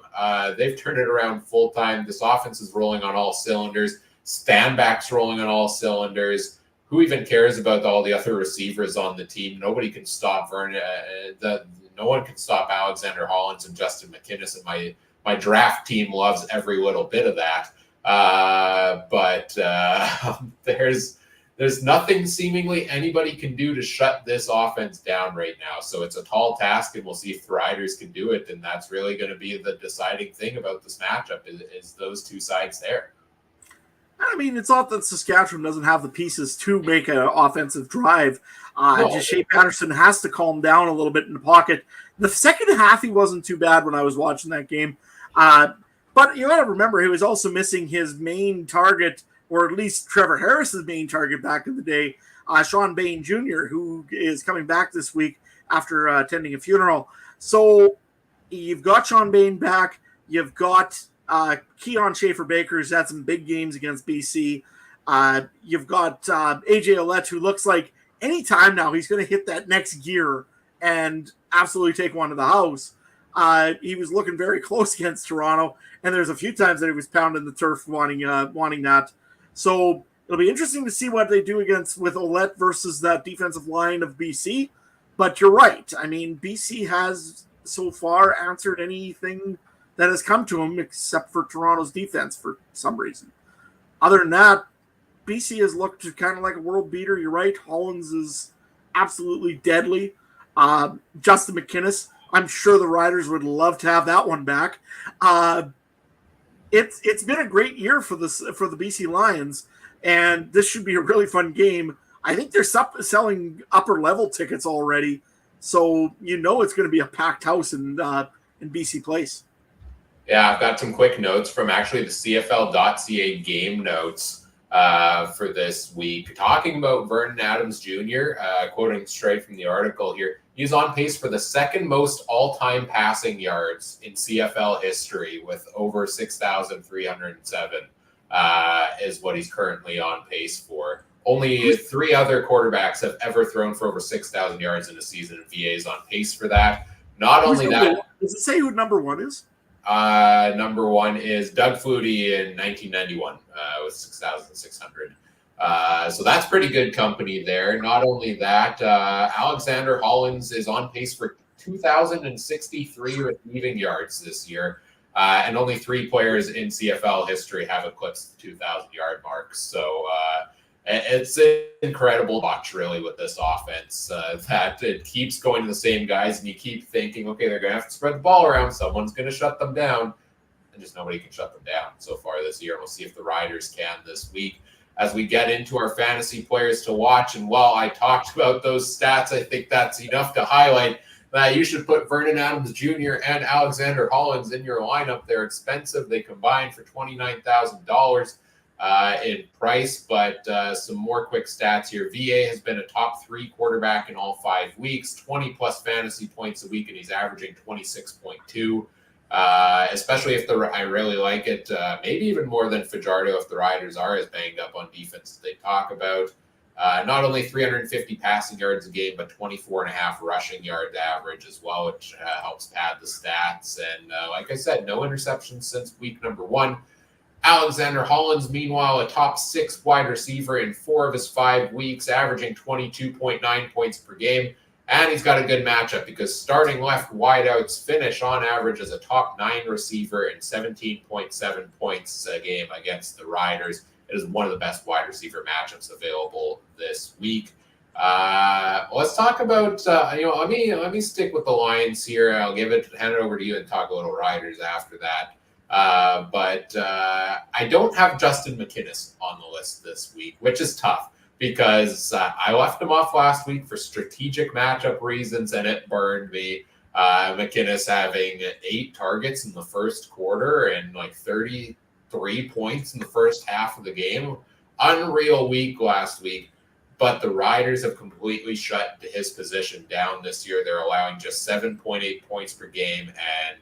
They've turned it around full time. This offense is rolling on all cylinders. Stanback's rolling on all cylinders. Who even cares about all the other receivers on the team? Nobody can stop Vernon. No one can stop Alexander Hollins and Justin McInnes. And my draft team loves every little bit of that. But there's nothing seemingly anybody can do to shut this offense down right now. So it's a tall task, and we'll see if the Riders can do it. And that's really going to be the deciding thing about this matchup is those two sides there. I mean, it's not that Saskatchewan doesn't have the pieces to make an offensive drive. Just Shea Patterson has to calm down a little bit in the pocket. The second half, he wasn't too bad when I was watching that game. But you got to remember, he was also missing his main target, or at least Trevor Harris's main target back in the day, Sean Bain Jr., who is coming back this week after attending a funeral. So you've got Sean Bain back. You've got Keon Schaefer-Baker, who's had some big games against BC. You've got AJ Ouellette, who looks like any time now he's going to hit that next gear and absolutely take one to the house. He was looking very close against Toronto, and there's a few times that he was pounding the turf wanting that. So it'll be interesting to see what they do with Ouellette versus that defensive line of BC. But you're right. I mean, BC has so far answered anything that has come to them except for Toronto's defense for some reason. Other than that, BC has looked kind of like a world beater. You're right. Hollins is absolutely deadly. Justin McInnes, I'm sure the Riders would love to have that one back. It's been a great year for the BC Lions, and this should be a really fun game. I think they're selling upper level tickets already, so it's going to be a packed house in BC Place. Yeah, I've got some quick notes from actually the CFL.ca game notes for this week, talking about Vernon Adams Jr., quoting straight from the article here. He's on pace for the second most all-time passing yards in CFL history with over 6,307 is what he's currently on pace for. Only 3 other quarterbacks have ever thrown for over 6,000 yards in a season, and VA is on pace for that. Not only that... Does it say who number 1 is? Number 1 is Doug Flutie in 1991 with 6,600. So that's pretty good company there. Not only that, Alexander Hollins is on pace for 2,063 receiving yards this year. And only 3 players in CFL history have eclipsed the 2,000-yard mark. So it's incredible to watch, really, with this offense, that it keeps going to the same guys, and you keep thinking, okay, they're going to have to spread the ball around. Someone's going to shut them down. And just nobody can shut them down so far this year. We'll see if the Riders can this week. As we get into our fantasy players to watch, and while I talked about those stats, I think that's enough to highlight that you should put Vernon Adams Jr. and Alexander Hollins in your lineup. They're expensive. They combine for $29,000 in price, but some more quick stats here. VA has been a top 3 quarterback in all 5 weeks, 20-plus fantasy points a week, and he's averaging 26.2. Especially if I really like it, maybe even more than Fajardo if the Riders are as banged up on defense as they talk about. Not only 350 passing yards a game, but 24.5 rushing yards average as well, which helps pad the stats. And like I said, no interceptions since week number 1. Alexander Hollins, meanwhile, a top 6 wide receiver in 4 of his 5 weeks, averaging 22.9 points per game. And he's got a good matchup because starting left wideouts finish on average as a top 9 receiver and 17.7 points a game against the Riders. It is one of the best wide receiver matchups available this week. Let's talk about let me stick with the Lions here. I'll hand it over to you and talk a little Riders after that. But I don't have Justin McInnis on the list this week, which is tough because I left him off last week for strategic matchup reasons, and it burned me. McInnis having 8 targets in the first quarter and like 33 points in the first half of the game. Unreal week last week, but the Riders have completely shut his position down this year. They're allowing just 7.8 points per game, and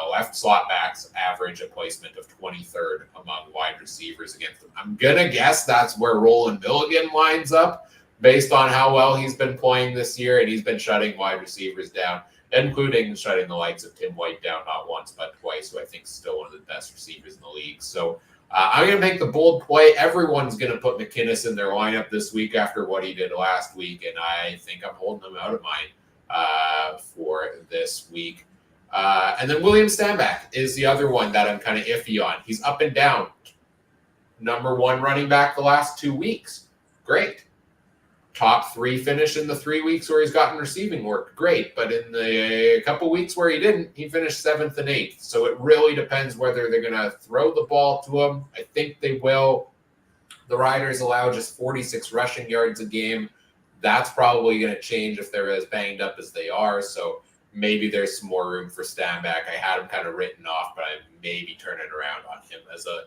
left slot backs average a placement of 23rd among wide receivers against them. I'm going to guess that's where Roland Milligan lines up based on how well he's been playing this year, and he's been shutting wide receivers down, including shutting the likes of Tim White down not once but twice, who I think is still one of the best receivers in the league. So I'm going to make the bold play. Everyone's going to put McInnis in their lineup this week after what he did last week, and I think I'm holding him out of mine for this week. And then William Stanback is the other one that I'm kind of iffy on. He's up and down. Number 1 running back the last 2 weeks. Great. Top 3 finish in the 3 weeks where he's gotten receiving work. Great. But in the couple weeks where he didn't, he finished 7th and 8th. So it really depends whether they're going to throw the ball to him. I think they will. The Riders allow just 46 rushing yards a game. That's probably going to change if they're as banged up as they are. So maybe there's some more room for Stanback. I had him kind of written off, but I maybe turn it around on him as a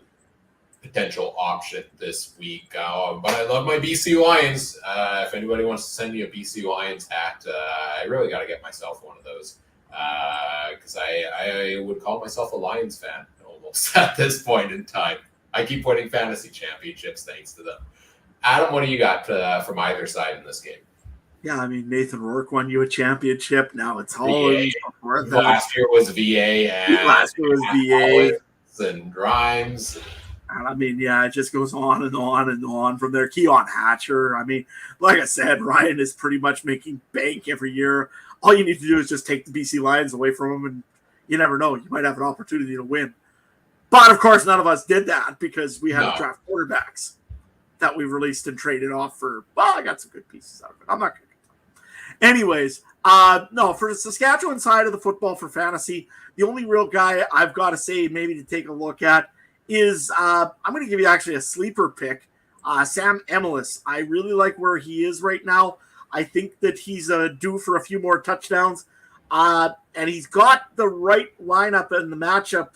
potential option this week. But I love my BC Lions. If anybody wants to send me a BC Lions hat, I really got to get myself one of those because I would call myself a Lions fan almost at this point in time. I keep winning fantasy championships thanks to them. Adam, what do you got from either side in this game? Yeah, I mean, Nathan Rourke won you a championship. Now it's Hollins. Last year was VA. Last year was VA. And Grimes. And I mean, yeah, it just goes on and on and on from there. Keon Hatcher. I mean, like I said, Ryan is pretty much making bank every year. All you need to do is just take the BC Lions away from him, and you never know. You might have an opportunity to win. But, of course, none of us did that because we had to draft quarterbacks that we released and traded off for, well, I got some good pieces out of it. I'm not going to get them. Anyways, no, for the Saskatchewan side of the football for fantasy, the only real guy I've got to say maybe to take a look at is I'm going to give you actually a sleeper pick, Sam Emilus. I really like where he is right now. I think that he's due for a few more touchdowns, and he's got the right lineup in the matchup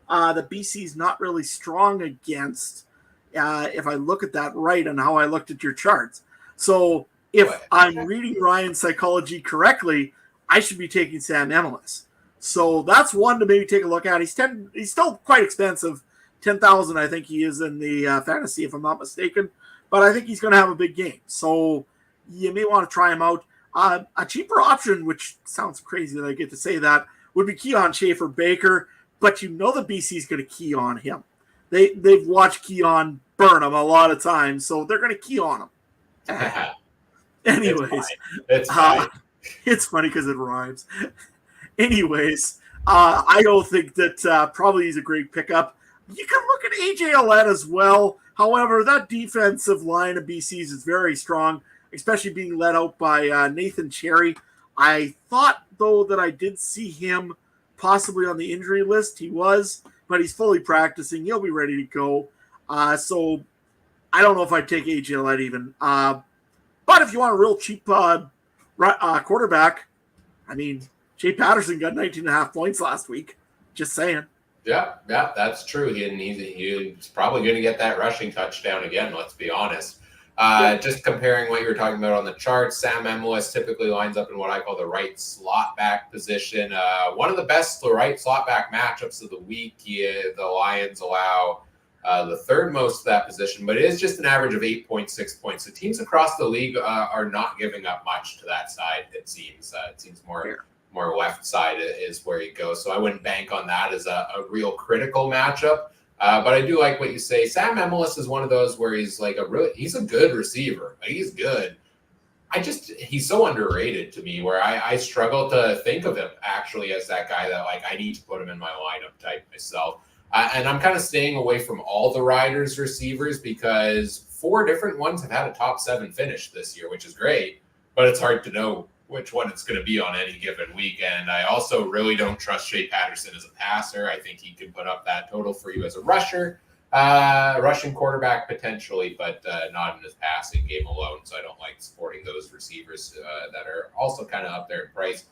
that BC's not really strong against, if I look at that right and how I looked at your charts. So if I'm reading Ryan's psychology correctly, I should be taking Sam Emilus. So that's one to maybe take a look at. He's still quite expensive. 10,000, I think he is in the fantasy, if I'm not mistaken. But I think he's going to have a big game. So you may want to try him out. A cheaper option, which sounds crazy that I get to say that, would be Keon Schaefer-Baker. But you know the BC's going to key on him. They've watched Keon burn him a lot of times, so they're going to key on him. Anyways. It's fine. It's funny because it rhymes. Anyways, I don't think that probably he's a great pickup. You can look at AJ Ouellette as well. However, that defensive line of BC's is very strong, especially being led out by Nathan Cherry. I thought, though, that I did see him possibly on the injury list. He was, but he's fully practicing. He'll be ready to go. So I don't know if I'd take AJ Ouellette even. But if you want a real cheap quarterback, I mean, Jay Patterson got 19.5 points last week. Just saying. Yeah, that's true. He's probably going to get that rushing touchdown again, let's be honest. Just comparing what you were talking about on the chart, Sam Emilus typically lines up in what I call the right slot back position. One of the best right slot back matchups of the week. The Lions allow the third most of that position, but it is just an average of 8.6 points. The teams across the league are not giving up much to that side, it seems. It seems more left side is where you go. So I wouldn't bank on that as a real critical matchup. But I do like what you say. Sam Emilus is one of those where he's like he's a good receiver. Like, he's good. He's so underrated to me where I struggle to think of him actually as that guy that like I need to put him in my lineup type myself. And I'm kind of staying away from all the Riders receivers because 4 different ones have had a top 7 finish this year, which is great, but it's hard to know which one it's going to be on any given week. And I also really don't trust Shea Patterson as a passer. I think he can put up that total for you as a rusher, rushing quarterback potentially, but not in his passing game alone. So I don't like supporting those receivers that are also kind of up there in price.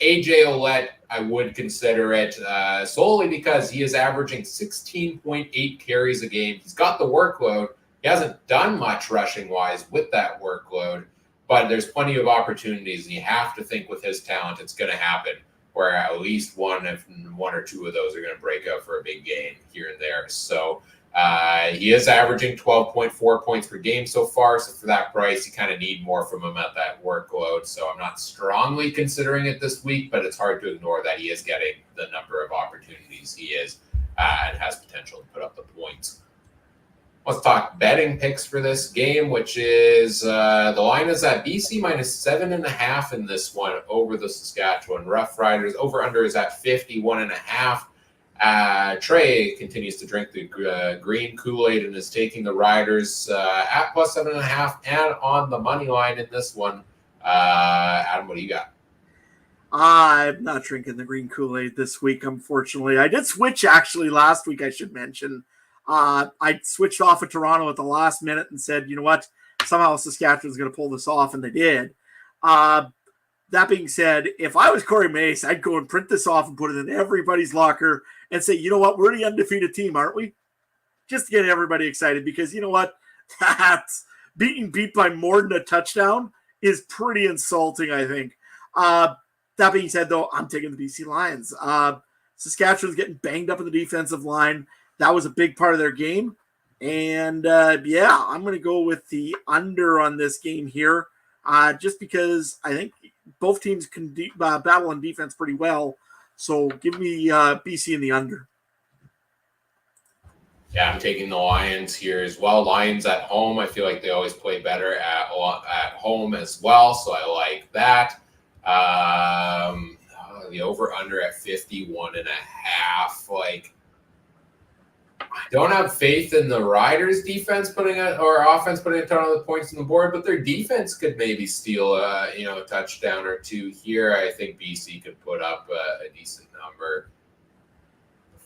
AJ Ouellette, I would consider it solely because he is averaging 16.8 carries a game. He's got the workload. He hasn't done much rushing-wise with that workload, but there's plenty of opportunities, and you have to think with his talent it's going to happen, where at least one or two of those are going to break out for a big game here and there. So he is averaging 12.4 points per game so far. So for that price, you kind of need more from him at that workload. So I'm not strongly considering it this week, but it's hard to ignore that he is getting the number of opportunities he is and has potential to put up the points. Let's talk betting picks for this game, which is the line is at BC minus 7.5 in this one over the Saskatchewan Roughriders. Over under is at 51.5. Trey continues to drink the green Kool-Aid and is taking the Riders at plus 7.5 and on the money line in this one. Adam, what do you got? I'm not drinking the green Kool-Aid this week, unfortunately. I did switch actually last week, I should mention. I switched off of Toronto at the last minute and said, you know what, somehow Saskatchewan's going to pull this off, and they did. That being said, if I was Corey Mace, I'd go and print this off and put it in everybody's locker and say, you know what, we're the undefeated team, aren't we? Just to get everybody excited, because you know what, that's being beat by more than a touchdown is pretty insulting, I think. That being said, though, I'm taking the BC Lions. Saskatchewan's getting banged up in the defensive line. That was a big part of their game. And, I'm going to go with the under on this game here, just because I think both teams can battle on defense pretty well. So give me BC in the under. Yeah, I'm taking the Lions here as well. Lions at home, I feel like they always play better at home as well, so I like that. The over-under at 51.5. Like, I don't have faith in the Riders' defense offense putting a ton of the points on the board, but their defense could maybe steal a touchdown or two here. I think BC could put up a decent number.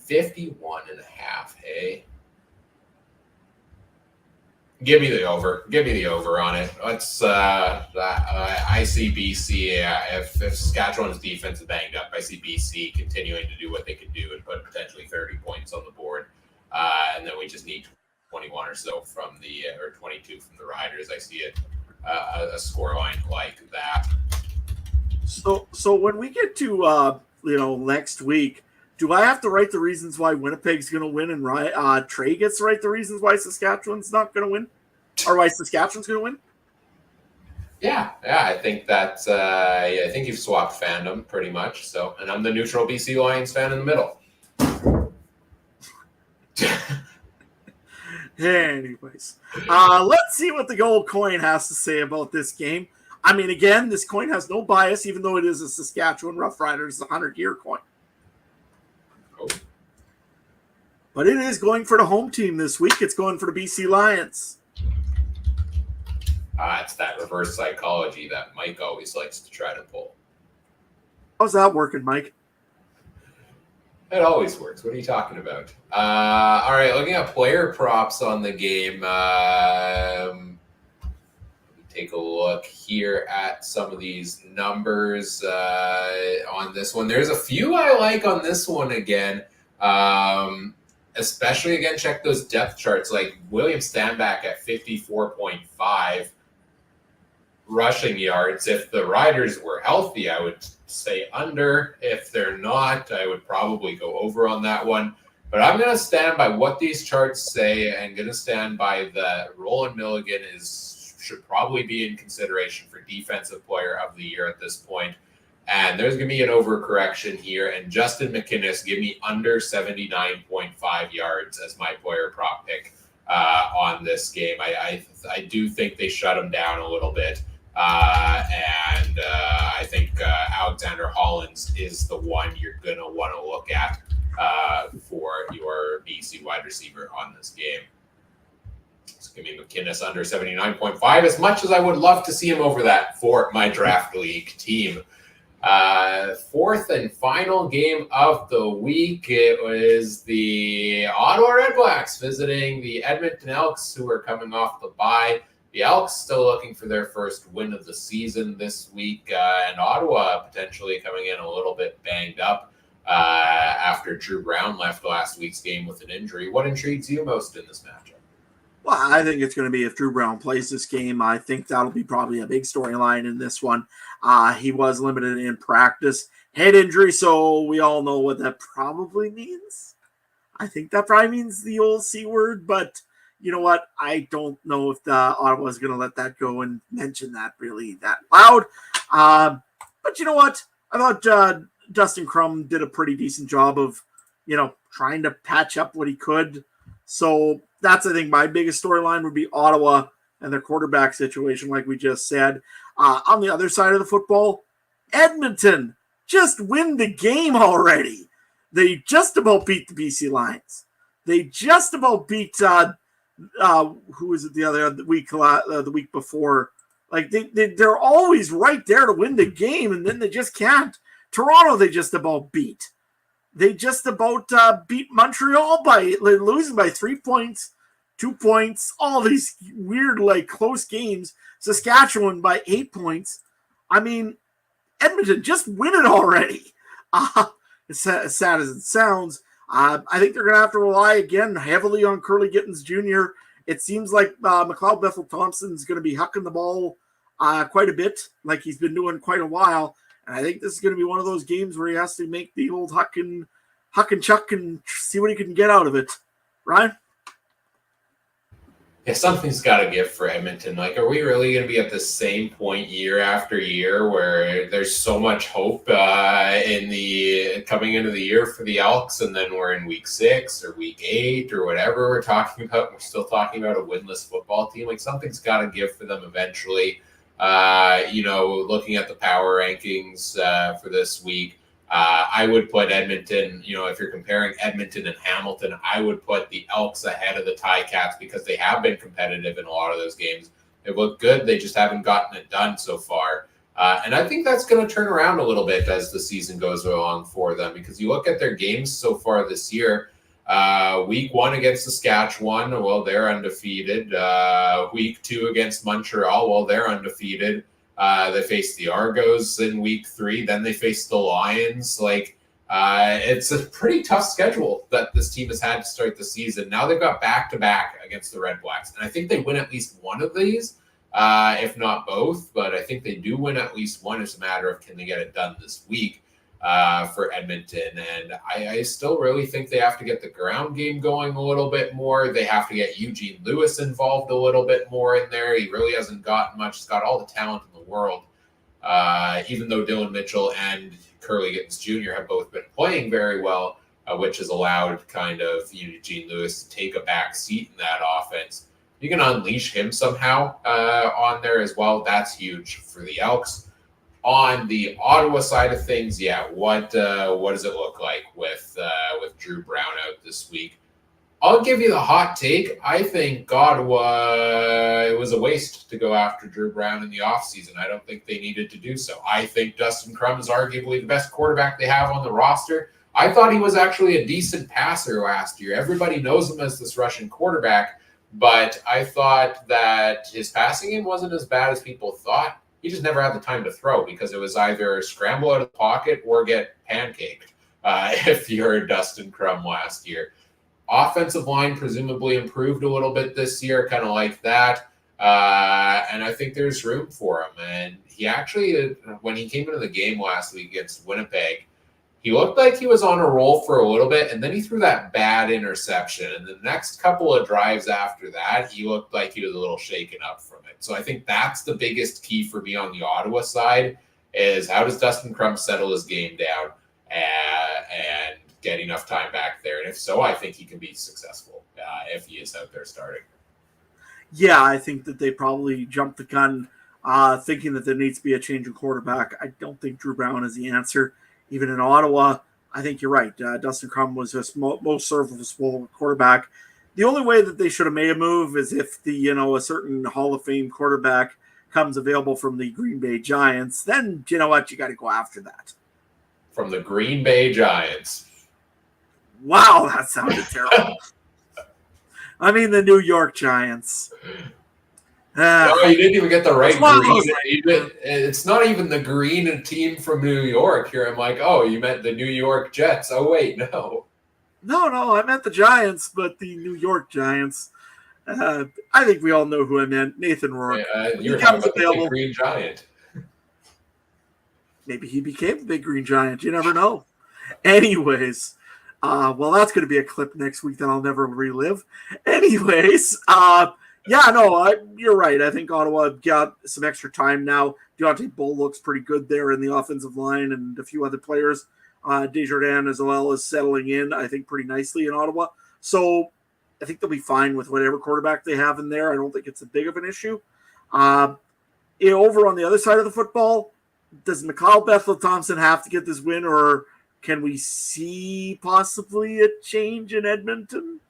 51.5, hey? Give me the over. Give me the over on it. Let's. I see BC. If Saskatchewan's defense is banged up, I see BC continuing to do what they can do and put potentially 30 points on the board. And then we just need 21 or so from or 22 from the Riders. I see it a scoreline like that. So when we get to next week, do I have to write the reasons why Winnipeg's going to win and Trey gets to write the reasons why Saskatchewan's not going to win, or why Saskatchewan's going to win? Yeah, I think that's. I think you've swapped fandom pretty much. So, and I'm the neutral BC Lions fan in the middle. Anyways, let's see what the gold coin has to say about this game. I mean, again, this coin has no bias, even though it is a Saskatchewan Roughriders 100-year coin. But it is going for the home team this week. It's going for the BC Lions. It's that reverse psychology that Mike always likes to try to pull. How's that working, Mike? It always works. What are you talking about? All right, looking at player props on the game. Take a look here at some of these numbers on this one. There's a few I like on this one again. Especially, again, check those depth charts. Like William Stanback at 54.5 rushing yards. If the Riders were healthy, I would say under. If they're not, I would probably go over on that one. But I'm going to stand by what these charts say and going to stand by the Roland Milligan should probably be in consideration for Defensive Player of the Year at this point. And there's going to be an overcorrection here. And Justin McInnes, give me under 79.5 yards as my player prop pick on this game. I do think they shut him down a little bit. And I think Alexander Hollins is the one you're going to want to look at for your BC wide receiver on this game. So give me McInnes under 79.5, as much as I would love to see him over that for my draft league team. Fourth and final game of the week, it was the Ottawa Redblacks visiting the Edmonton Elks, who are coming off the bye. The Elks still looking for their first win of the season this week, and Ottawa potentially coming in a little bit banged up after Drew Brown left last week's game with an injury. What intrigues you most in this matchup? Well, I think it's going to be if Drew Brown plays this game. I think that'll be probably a big storyline in this one. He was limited in practice. Head injury, so we all know what that probably means. I think that probably means the old C word, but you know what? I don't know if the Ottawa is going to let that go and mention that really that loud. But you know what? I thought Dustin Crum did a pretty decent job of, trying to patch up what he could. So that's, I think, my biggest storyline would be Ottawa and their quarterback situation, like we just said. On the other side of the football, Edmonton, just win the game already. They just about beat the BC Lions. They just about beat who was it the week before? Like they're always right there to win the game, and then they just can't. Toronto, they just about beat. They just about beat Montreal by losing by 3 points, 2 points, all these weird, close games. Saskatchewan by 8 points. I mean, Edmonton, just win it already. As sad as it sounds, I think they're going to have to rely again heavily on Curly Gittins Jr. It seems like McLeod Bethel-Thompson is going to be hucking the ball quite a bit, like he's been doing quite a while. And I think this is going to be one of those games where he has to make the old huck and chuck and see what he can get out of it. Ryan? Yeah, something's got to give for Edmonton. Are we really going to be at the same point year after year where there's so much hope in the coming into the year for the Elks, and then we're in week 6 or week 8 or whatever we're talking about? We're still talking about a winless football team. Something's got to give for them eventually. Looking at the power rankings for this week, I would put Edmonton, if you're comparing Edmonton and Hamilton, I would put the Elks ahead of the Ticats because they have been competitive in a lot of those games. They look good. They just haven't gotten it done so far. And I think that's going to turn around a little bit as the season goes along for them, because you look at their games so far this year. Week 1 against Saskatchewan, well, they're undefeated. Week 2 against Montreal, well, they're undefeated. They faced the Argos in week 3. Then they faced the Lions. It's a pretty tough schedule that this team has had to start the season. Now they've got back-to-back against the Red Blacks. And I think they win at least one of these, if not both. But I think they do win at least one. It's a matter of can they get it done this week for Edmonton. And I still really think they have to get the ground game going a little bit more. They have to get Eugene Lewis involved a little bit more in there. He really hasn't gotten much. He's got all the talent in the world. Even though Dylan Mitchell and Curly Gittins Jr. have both been playing very well, which has allowed kind of Eugene Lewis to take a back seat in that offense. You can unleash him somehow on there as well. That's huge for the Elks. On the Ottawa side of things, what does it look like with Drew Brown out this week? I'll give you the hot take. I think it was a waste to go after Drew Brown in the offseason. I don't think they needed to do so. I think Dustin Crum is arguably the best quarterback they have on the roster. I thought he was actually a decent passer last year. Everybody knows him as this Russian quarterback, but I thought that his passing game wasn't as bad as people thought. He just never had the time to throw because it was either scramble out of the pocket or get pancaked if you're Dustin Crum last year. Offensive line presumably improved a little bit this year, kind of like that. And I think there's room for him. And he actually, when he came into the game last week against Winnipeg, he looked like he was on a roll for a little bit, and then he threw that bad interception. And the next couple of drives after that, he looked like he was a little shaken up from it. So I think that's the biggest key for me on the Ottawa side is how does Dustin Crum settle his game down and get enough time back there? And if so, I think he can be successful if he is out there starting. Yeah, I think that they probably jumped the gun thinking that there needs to be a change in quarterback. I don't think Drew Brown is the answer. Even in Ottawa, I think you're right. Dustin Crum was just most serviceable quarterback. The only way that they should have made a move is if a certain Hall of Fame quarterback comes available from the Green Bay Giants. Then you know what, you got to go after that. From the Green Bay Giants. Wow, that sounded terrible. I mean the New York Giants. No, you didn't even get the right green. It's not even the green team from New York here. I'm like, oh, you meant the New York Jets. Oh, wait, no. No, I meant the Giants, but the New York Giants. I think we all know who I meant. Nathan Rourke. You're talking about the Big Green Giant. Maybe he became the Big Green Giant. You never know. Anyways, well, that's going to be a clip next week that I'll never relive. Anyways, you're right. I think Ottawa got some extra time now. Deontay Bull looks pretty good there in the offensive line and a few other players. Desjardins as well is settling in, I think, pretty nicely in Ottawa. So I think they'll be fine with whatever quarterback they have in there. I don't think it's a big of an issue. Over on the other side of the football, does McLeod Bethel-Thompson have to get this win, or can we see possibly a change in Edmonton?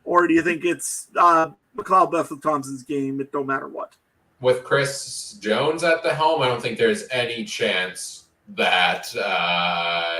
Or do you think it's McLeod Bethel-Thompson's game, it don't matter what? With Chris Jones at the helm, I don't think there's any chance that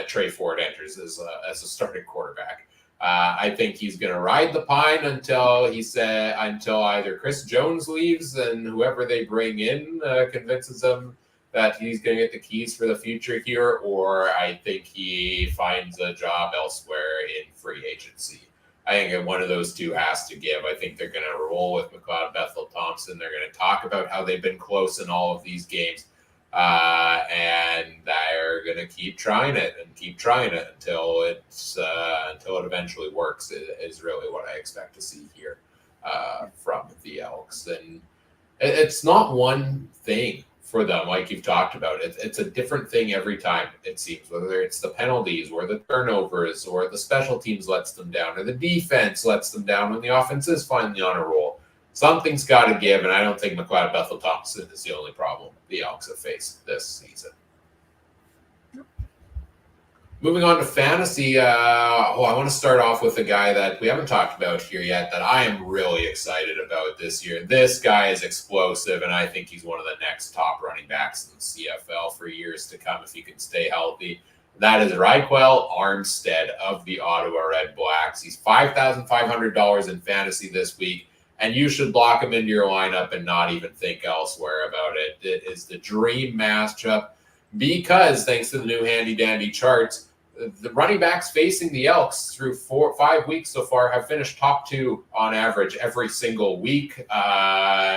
Trey Ford enters as a starting quarterback. I think he's going to ride the pine until either Chris Jones leaves and whoever they bring in convinces him that he's going to get the keys for the future here, or I think he finds a job elsewhere in free agency. I think one of those two has to give. I think they're going to roll with McLeod Bethel-Thompson. They're going to talk about how they've been close in all of these games. And they're going to keep trying it until it eventually works. Is really what I expect to see here from the Elks. And it's not one thing for them, like you've talked about. It's a different thing every time, it seems, whether it's the penalties or the turnovers or the special teams lets them down or the defense lets them down when the offense is finally on a roll. Something's got to give, and I don't think McLeod Bethel-Thompson is the only problem the Elks have faced this season. Moving on to fantasy, I want to start off with a guy that we haven't talked about here yet that I am really excited about this year. This guy is explosive, and I think he's one of the next top running backs in the CFL for years to come if he can stay healthy. That is Raquel Armstead of the Ottawa Red Blacks. He's $5,500 in fantasy this week, and you should lock him into your lineup and not even think elsewhere about it. It is the dream matchup because, thanks to the new handy-dandy charts, the running backs facing the Elks through 5 weeks so far have finished top 2 on average every single week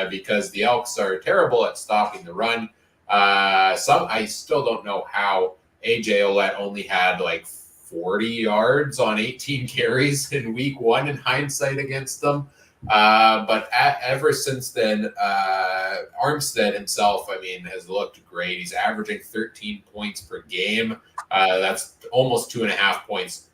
because the Elks are terrible at stopping the run. I still don't know how AJ Ouellette only had like 40 yards on 18 carries in week 1 in hindsight against them. But ever since then, Armstead himself, has looked great. He's averaging 13 points per game. That's almost 2.5 points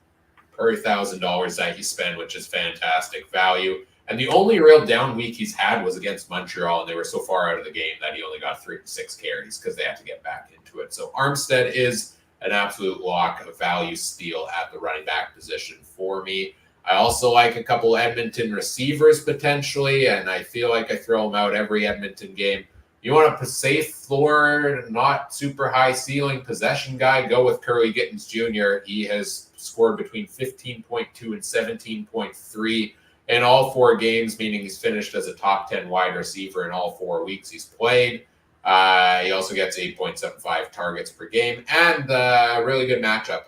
per $1,000 that you spend, which is fantastic value. And the only real down week he's had was against Montreal, and they were so far out of the game that he only got 6 carries because they had to get back into it. So Armstead is an absolute lock, a value steal at the running back position for me. I also like a couple Edmonton receivers potentially, and I feel like I throw them out every Edmonton game. You want a safe floor, not super high ceiling possession guy, go with Curly Gittens Jr. He has scored between 15.2 and 17.3 in all 4 games, meaning he's finished as a top 10 wide receiver in all 4 weeks he's played. He also gets 8.75 targets per game, and a really good matchup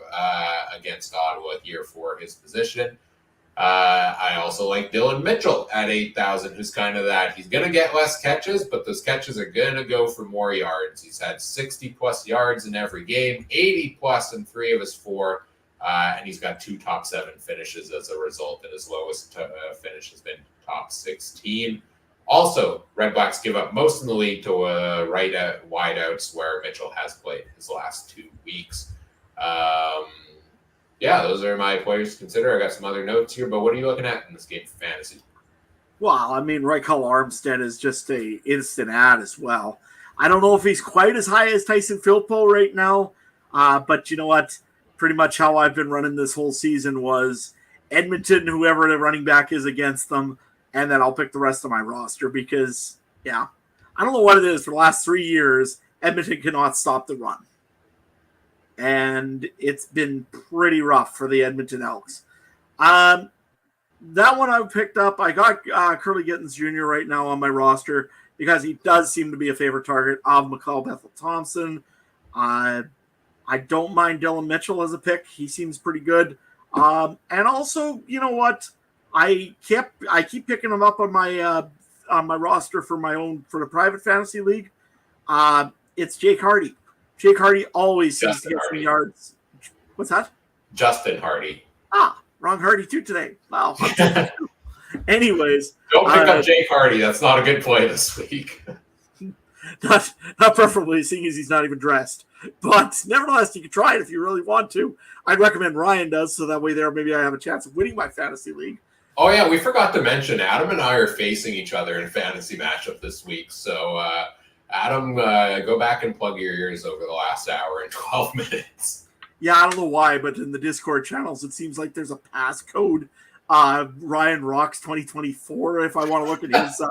against Ottawa here for his position. I also like Dylan Mitchell at 8,000, who's kind of that. He's going to get less catches, but those catches are going to go for more yards. He's had 60-plus yards in every game, 80-plus in 3 of his 4, and he's got 2 top 7 finishes as a result, and his lowest finish has been top 16. Also, Red Blacks give up most in the league to right wideouts, where Mitchell has played his last 2 weeks. Yeah, those are my players to consider. I got some other notes here, but what are you looking at in this game for fantasy? Well, I mean, Reichel Armstead is just a instant ad as well. I don't know if he's quite as high as Tyson Philpo right now, but you know what? Pretty much how I've been running this whole season was Edmonton, whoever the running back is against them, and then I'll pick the rest of my roster because, yeah, I don't know what it is. For the last 3 years, Edmonton cannot stop the run. And it's been pretty rough for the Edmonton Elks. That one I picked up. I got Curly Gittens Jr. right now on my roster because he does seem to be a favorite target of McCall Bethel-Thompson. I don't mind Dylan Mitchell as a pick. He seems pretty good. And also, you know what? I keep picking him up on my roster for the private fantasy league. It's Jake Hardy. Jake Hardy always seems to get some yards. What's that? Justin Hardy. Wrong Hardy too today. Wow. Anyways. Don't pick up Jake Hardy. That's not a good play this week. Not preferably, seeing as he's not even dressed. But nevertheless, you can try it if you really want to. I'd recommend Ryan does, so that way maybe I have a chance of winning my fantasy league. Oh, yeah, we forgot to mention Adam and I are facing each other in a fantasy matchup this week. So, Adam, go back and plug your ears over the last hour and 12 minutes. Yeah, I don't know why, but in the Discord channels, it seems like there's a passcode, Ryan Rocks 2024, if I want to look at his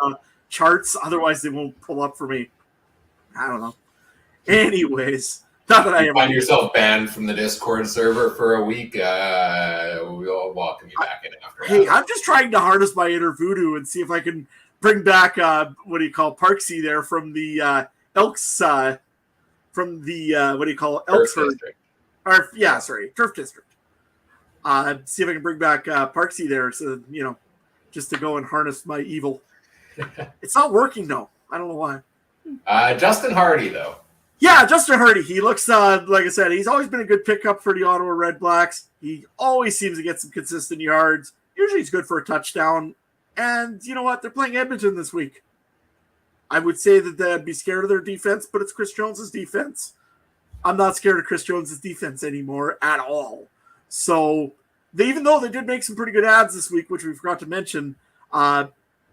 charts. Otherwise, they won't pull up for me. I don't know. Anyways, not that I ever find yourself banned from the Discord server for a week. We'll welcome you back in after. Hey, I'm just trying to harness my inner voodoo and see if I can bring back Parksy there from the Elks from the Elksford. Turf District. See if I can bring back Parksy there, so just to go and harness my evil. It's not working though. I don't know why. Justin Hardy though. Yeah, Justin Hardy. He looks like I said, he's always been a good pickup for the Ottawa Red Blacks. He always seems to get some consistent yards. Usually he's good for a touchdown. And you know what? They're playing Edmonton this week. I would say that they'd be scared of their defense, but it's Chris Jones's defense. I'm not scared of Chris Jones's defense anymore at all. So even though they did make some pretty good ads this week, which we forgot to mention,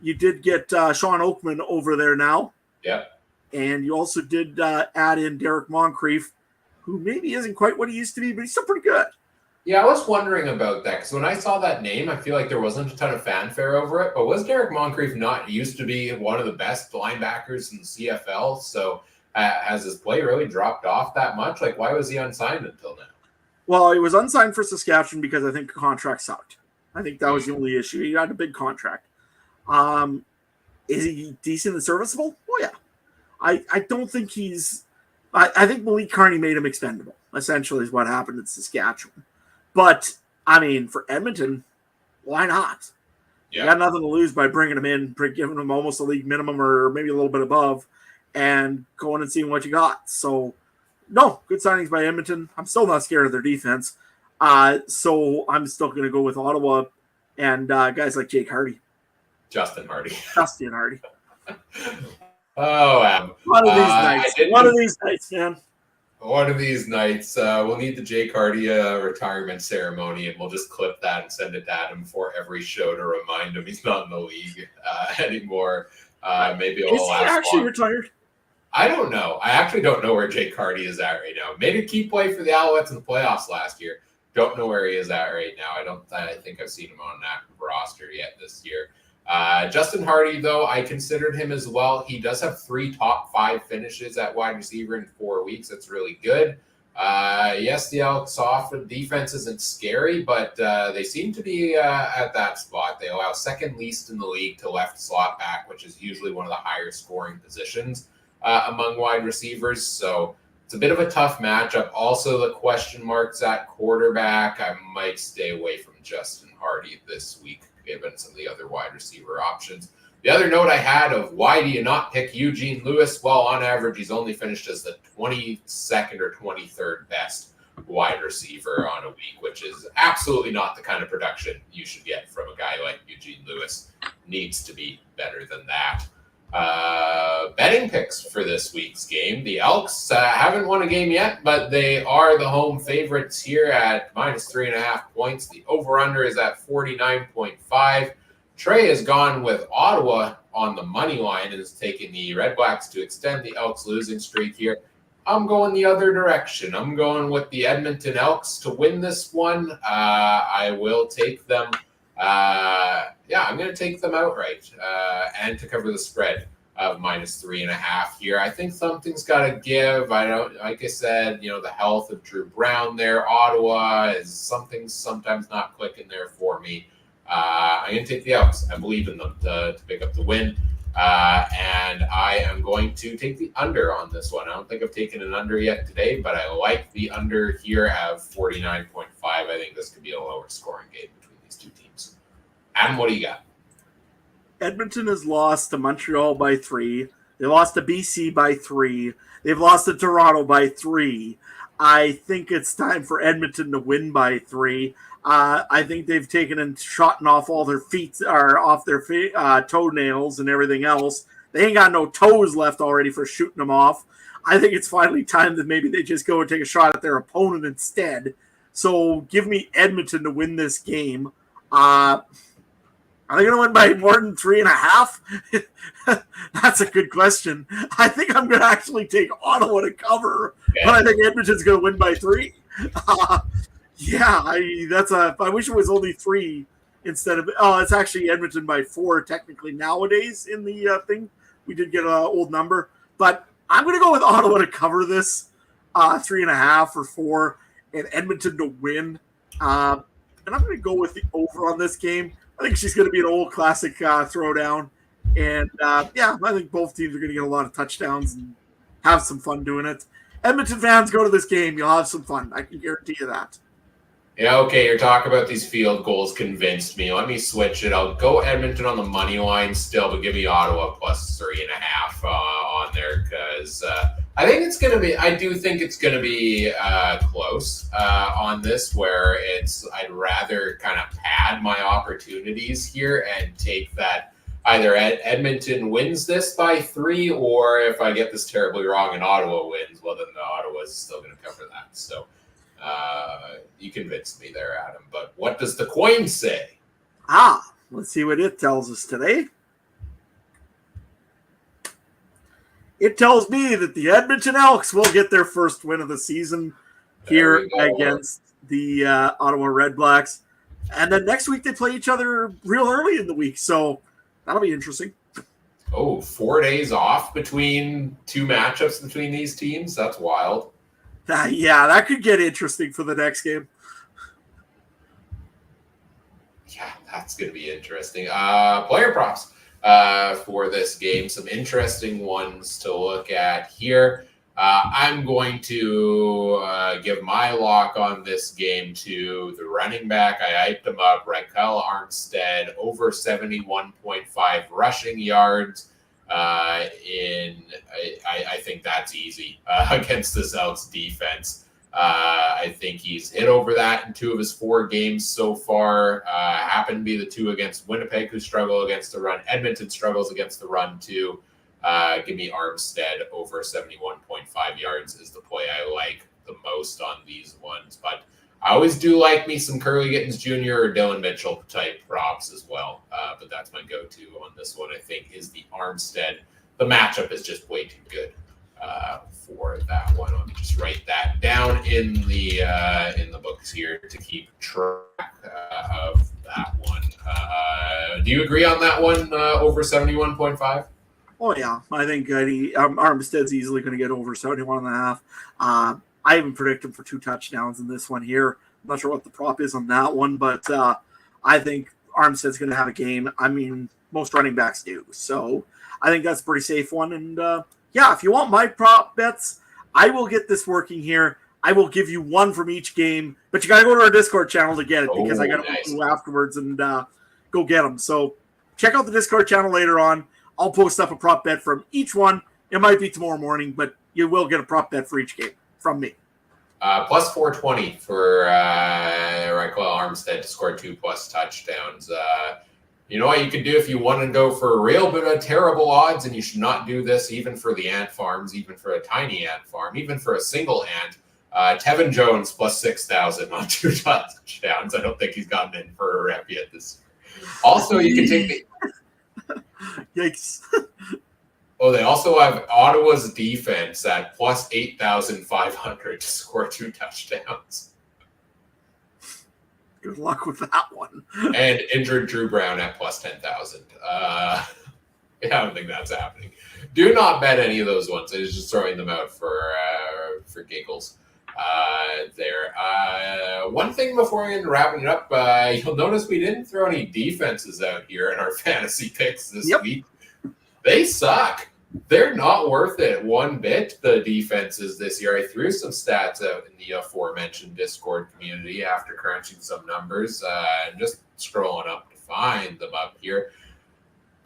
you did get Sean Oakman over there now. Yeah. And you also did add in Derek Moncrief, who maybe isn't quite what he used to be, but he's still pretty good. Yeah, I was wondering about that because when I saw that name, I feel like there wasn't a ton of fanfare over it. But was Derek Moncrief not used to be one of the best linebackers in the CFL? So has his play really dropped off that much? Like, why was he unsigned until now? Well, he was unsigned for Saskatchewan because I think the contract sucked. I think that was the only issue. He had a big contract. Is he decent and serviceable? Oh, yeah. I don't think he's – I think Malik Carney made him expendable, essentially, is what happened in Saskatchewan. But, I mean, for Edmonton, why not? Yeah. You got nothing to lose by bringing him in, giving him almost a league minimum or maybe a little bit above, and going and seeing what you got. So, no, good signings by Edmonton. I'm still not scared of their defense. So I'm still going to go with Ottawa and guys like Jake Hardy. Justin Hardy. Oh, one of these nights. One of these nights, man. One of these nights, we'll need the Jake Hardy retirement ceremony, and we'll just clip that and send it to Adam for every show to remind him he's not in the league anymore. Maybe is he actually retired? I don't know. I actually don't know where Jake Hardy is at right now. Made a key play for the Alouettes in the playoffs last year. Don't know where he is at right now. I think I've seen him on an active roster yet this year. Justin Hardy, though, I considered him as well. He does have 3 top 5 finishes at wide receiver in 4 weeks. That's really good. Yes, the Elks' defense isn't scary, but they seem to be at that spot. They allow second least in the league to left slot back, which is usually one of the higher scoring positions among wide receivers. So it's a bit of a tough matchup. Also, the question marks at quarterback. I might stay away from Justin Hardy this week, given some of the other wide receiver options. The other note I had of why do you not pick Eugene Lewis? Well, on average, he's only finished as the 22nd or 23rd best wide receiver on a week, which is absolutely not the kind of production you should get from a guy like Eugene Lewis. Needs to be better than that. Betting picks for this week's game. The Elks haven't won a game yet, but they are the home favorites here at -3.5 points. The over-under is at 49.5. Trey has gone with Ottawa on the money line and has taken the Red Blacks to extend the Elks losing streak here. I'm going the other direction. I'm going with the Edmonton Elks to win this one. I will take them. I'm going to take them outright and to cover the spread of -3.5 here. I think something's got to give. I don't, like I said, the health of Drew Brown there. Ottawa is something's sometimes not clicking there for me. I'm going to take the Elks. I believe in them to pick up the win. And I am going to take the under on this one. I don't think I've taken an under yet today, but I like the under here at 49.5. I think this could be a lower scoring game between these two teams. Adam, what do you got? Edmonton has lost to Montreal by 3. They lost to BC by 3. They've lost to Toronto by 3. I think it's time for Edmonton to win by 3. I think they've taken and shotting off all their feet, or off their toenails and everything else. They ain't got no toes left already for shooting them off. I think it's finally time that maybe they just go and take a shot at their opponent instead. So give me Edmonton to win this game. Are they going to win by more than 3.5? That's a good question. I think I'm going to actually take Ottawa to cover, but I think Edmonton's going to win by 3. I wish it was only 3 instead of. Oh, it's actually Edmonton by 4 technically nowadays in the thing. We did get an old number, but I'm going to go with Ottawa to cover this 3.5 or 4, and Edmonton to win. And I'm going to go with the over on this game. I think she's going to be an old classic throwdown. And, I think both teams are going to get a lot of touchdowns and have some fun doing it. Edmonton fans, go to this game. You'll have some fun. I can guarantee you that. Yeah, okay, your talk about these field goals convinced me. Let me switch it. I'll go Edmonton on the money line still, but give me Ottawa plus 3.5 on there because I do think it's going to be close on this where I'd rather kind of pad my opportunities here and take that either Edmonton wins this by 3 or if I get this terribly wrong and Ottawa wins, well, then the Ottawa's still going to cover that. So you convinced me there, Adam. But what does the coin say? Let's see what it tells us today. It tells me that the Edmonton Elks will get their first win of the season here against the Ottawa Red Blacks. And then next week they play each other real early in the week. So that'll be interesting. Oh, 4 days off between 2 matchups between these teams? That's wild. That could get interesting for the next game. Yeah, that's going to be interesting. Player props for this game. Some interesting ones to look at here. I'm going to give my lock on this game to the running back. I hyped him up. Raquel Armstead, over 71.5 rushing yards. I think that's easy against this Elks defense. I think he's hit over that in 2 of his 4 games so far. Happen to be the 2 against Winnipeg, who struggle against the run. Edmonton struggles against the run too. Give me Armstead over 71.5 yards is the play I like the most on these ones. But I always do like me some Curly Gittens Jr. or Dylan Mitchell type props as well. But that's my go-to on this one, I think, is the Armstead. The matchup is just way too good for that one. Let me just write that down in the books here to keep track of that one. Do you agree on that one? Over 71.5? Oh yeah, I think Armstead's easily going to get over 71.5. I even predict him for 2 touchdowns in this one here. I'm not sure what the prop is on that one, but I think Armstead's going to have a game. I mean, most running backs do. So I think that's a pretty safe one. And yeah, if you want my prop bets, I will get this working here. I will give you one from each game, but you got to go to our Discord channel to get it because I got to go afterwards and go get them. So check out the Discord channel later on. I'll post up a prop bet from each one. It might be tomorrow morning, but you will get a prop bet for each game from me. Plus 420 for Raquel Armstead to score 2+ touchdowns. You know what you can do if you want to go for a real bit of terrible odds, and you should not do this even for the ant farms, even for a tiny ant farm, even for a single ant. Tevin Jones plus 6,000 on 2 touchdowns. I don't think he's gotten in for a rep yet this year. Also, you can take the... Yikes. Oh, they also have Ottawa's defense at plus 8,500 to score 2 touchdowns. Good luck with that one. And injured Drew Brown at plus 10,000. I don't think that's happening. Do not bet any of those ones. It's just throwing them out for giggles there. One thing before we end wrapping it up, you'll notice we didn't throw any defenses out here in our fantasy picks this week. They suck. They're not worth it one bit, the defenses this year. I threw some stats out in the aforementioned Discord community after crunching some numbers and just scrolling up to find them up here.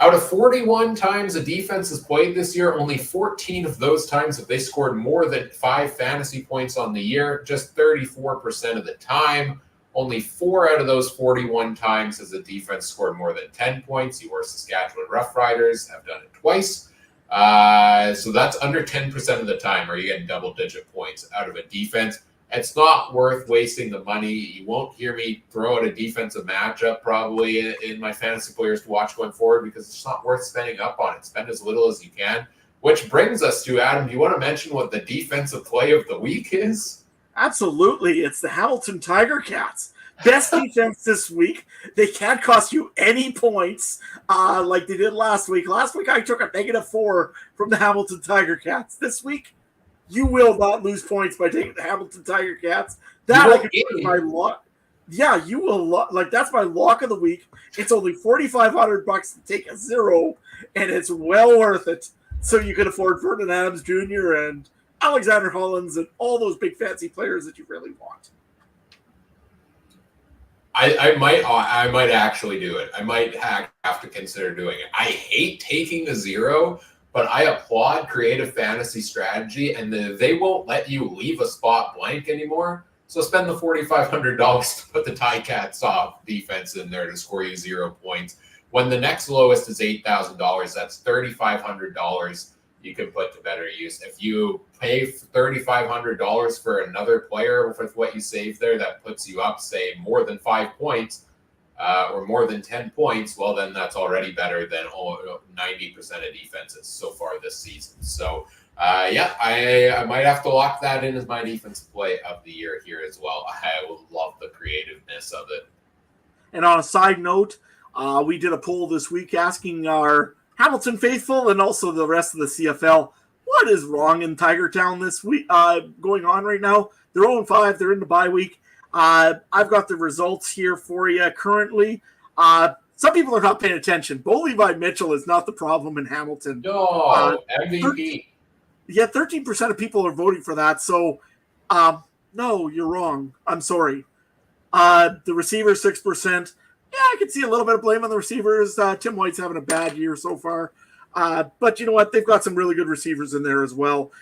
Out of 41 times a defense has played this year, only 14 of those times have they scored more than 5 fantasy points on the year, just 34% of the time. Only 4 out of those 41 times has a defense scored more than 10 points. Your Saskatchewan Roughriders have done it twice. So that's under 10% of the time are you getting double-digit points out of a defense. It's not worth wasting the money. You won't hear me throw out a defensive matchup probably in my fantasy players to watch going forward because it's not worth spending up on it. Spend as little as you can. Which brings us to, Adam, do you want to mention what the defensive play of the week is? Absolutely. It's the Hamilton Tiger Cats. Best defense this week. They can't cost you any points like they did last week. Last week, I took a -4 from the Hamilton Tiger Cats. This week, you will not lose points by taking the Hamilton Tiger Cats. That I can put in my lock. Yeah, you will. That's my lock of the week. It's only $4,500 to take a 0, and it's well worth it. So you can afford Vernon Adams Jr. and Alexander Hollins and all those big fancy players that you really want. I might actually do it. I might have to consider doing it. I hate taking a 0, but I applaud creative fantasy strategy, and they won't let you leave a spot blank anymore. So spend the $4,500 to put the Ticats off defense in there to score you 0 points. When the next lowest is $8,000, that's $3,500 you can put to better use. If you pay $3,500 for another player with what you save there, that puts you up, say, more than 5 points or more than 10 points, well, then that's already better than 90% of defenses so far this season. So, I might have to lock that in as my defensive play of the year here as well. I will love the creativeness of it. And on a side note, we did a poll this week asking our Hamilton faithful and also the rest of the CFL, what is wrong in Tigertown this week going on right now? They're 0-5. They're in the bye week. I've got the results here for you currently. Some people are not paying attention. Bo Levi Mitchell is not the problem in Hamilton. No, MVP. 13% of people are voting for that. So, no, you're wrong. I'm sorry. The receivers, 6%. Yeah, I can see a little bit of blame on the receivers. Tim White's having a bad year so far. But you know what? They've got some really good receivers in there as well.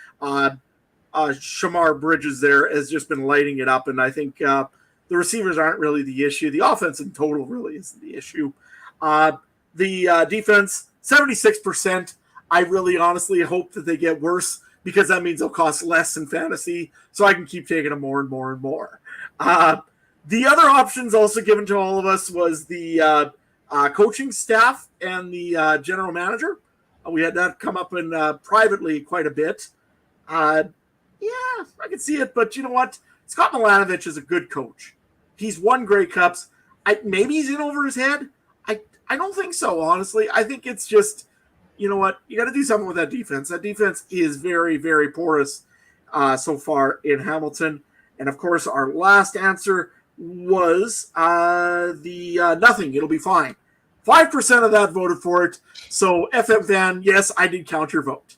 Shamar Bridges there has just been lighting it up, and I think the receivers aren't really the issue. The offense in total really isn't the issue. The defense, 76%. I really honestly hope that they get worse because that means they'll cost less in fantasy, so I can keep taking them more and more and more. The other options also given to all of us was the coaching staff and the general manager. We had that come up in privately quite a bit. Yeah, I can see it, but you know what? Scott Milanovich is a good coach. He's won Grey Cups. Maybe he's in over his head. I don't think so, honestly. I think it's just, you know what? You got to do something with that defense. That defense is very, very porous so far in Hamilton. And of course, our last answer was the nothing. It'll be fine. 5% of that voted for it. So, FM Van, yes, I did count your vote.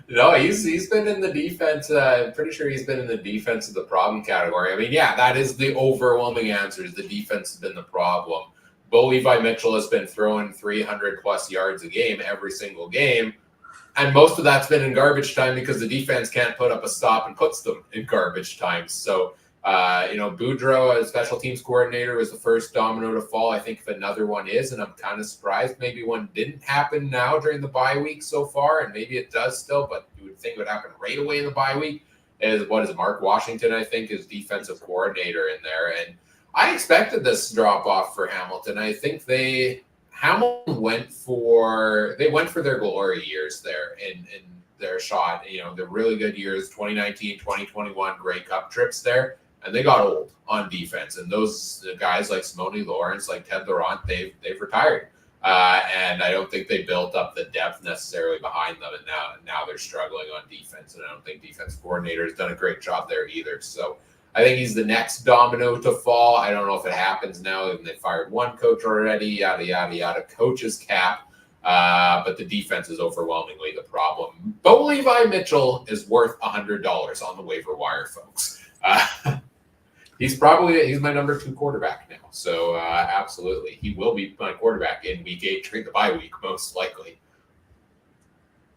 No, he's been in the defense. I'm pretty sure he's been in the defense of the problem category. I mean, yeah, that is the overwhelming answer. Is the defense has been the problem. Bo Levi Mitchell has been throwing 300 plus yards a game every single game, and most of that's been in garbage time because the defense can't put up a stop and puts them in garbage time. So, Boudreaux, as special teams coordinator, was the first domino to fall. I think if another one is, and I'm kind of surprised maybe one didn't happen now during the bye week so far, and maybe it does still, but you would think it would happen right away in the bye week, is Mark Washington, I think, is defensive coordinator in there. And I expected this drop off for Hamilton. I think Hamilton went for their glory years there in their shot, the really good years, 2019, 2021 Grey Cup trips there. And they got old on defense. And those guys like Simone Lawrence, like Ted Laurent, they've retired. And I don't think they built up the depth necessarily behind them. And now they're struggling on defense. And I don't think defense coordinator has done a great job there either. So I think he's the next domino to fall. I don't know if it happens now. They fired one coach already, yada, yada, yada. Coach's cap. But the defense is overwhelmingly the problem. Bo Levi Mitchell is worth $100 on the waiver wire, folks. He's my number 2 quarterback now. So absolutely, he will be my quarterback in week 8 during the bye week, most likely.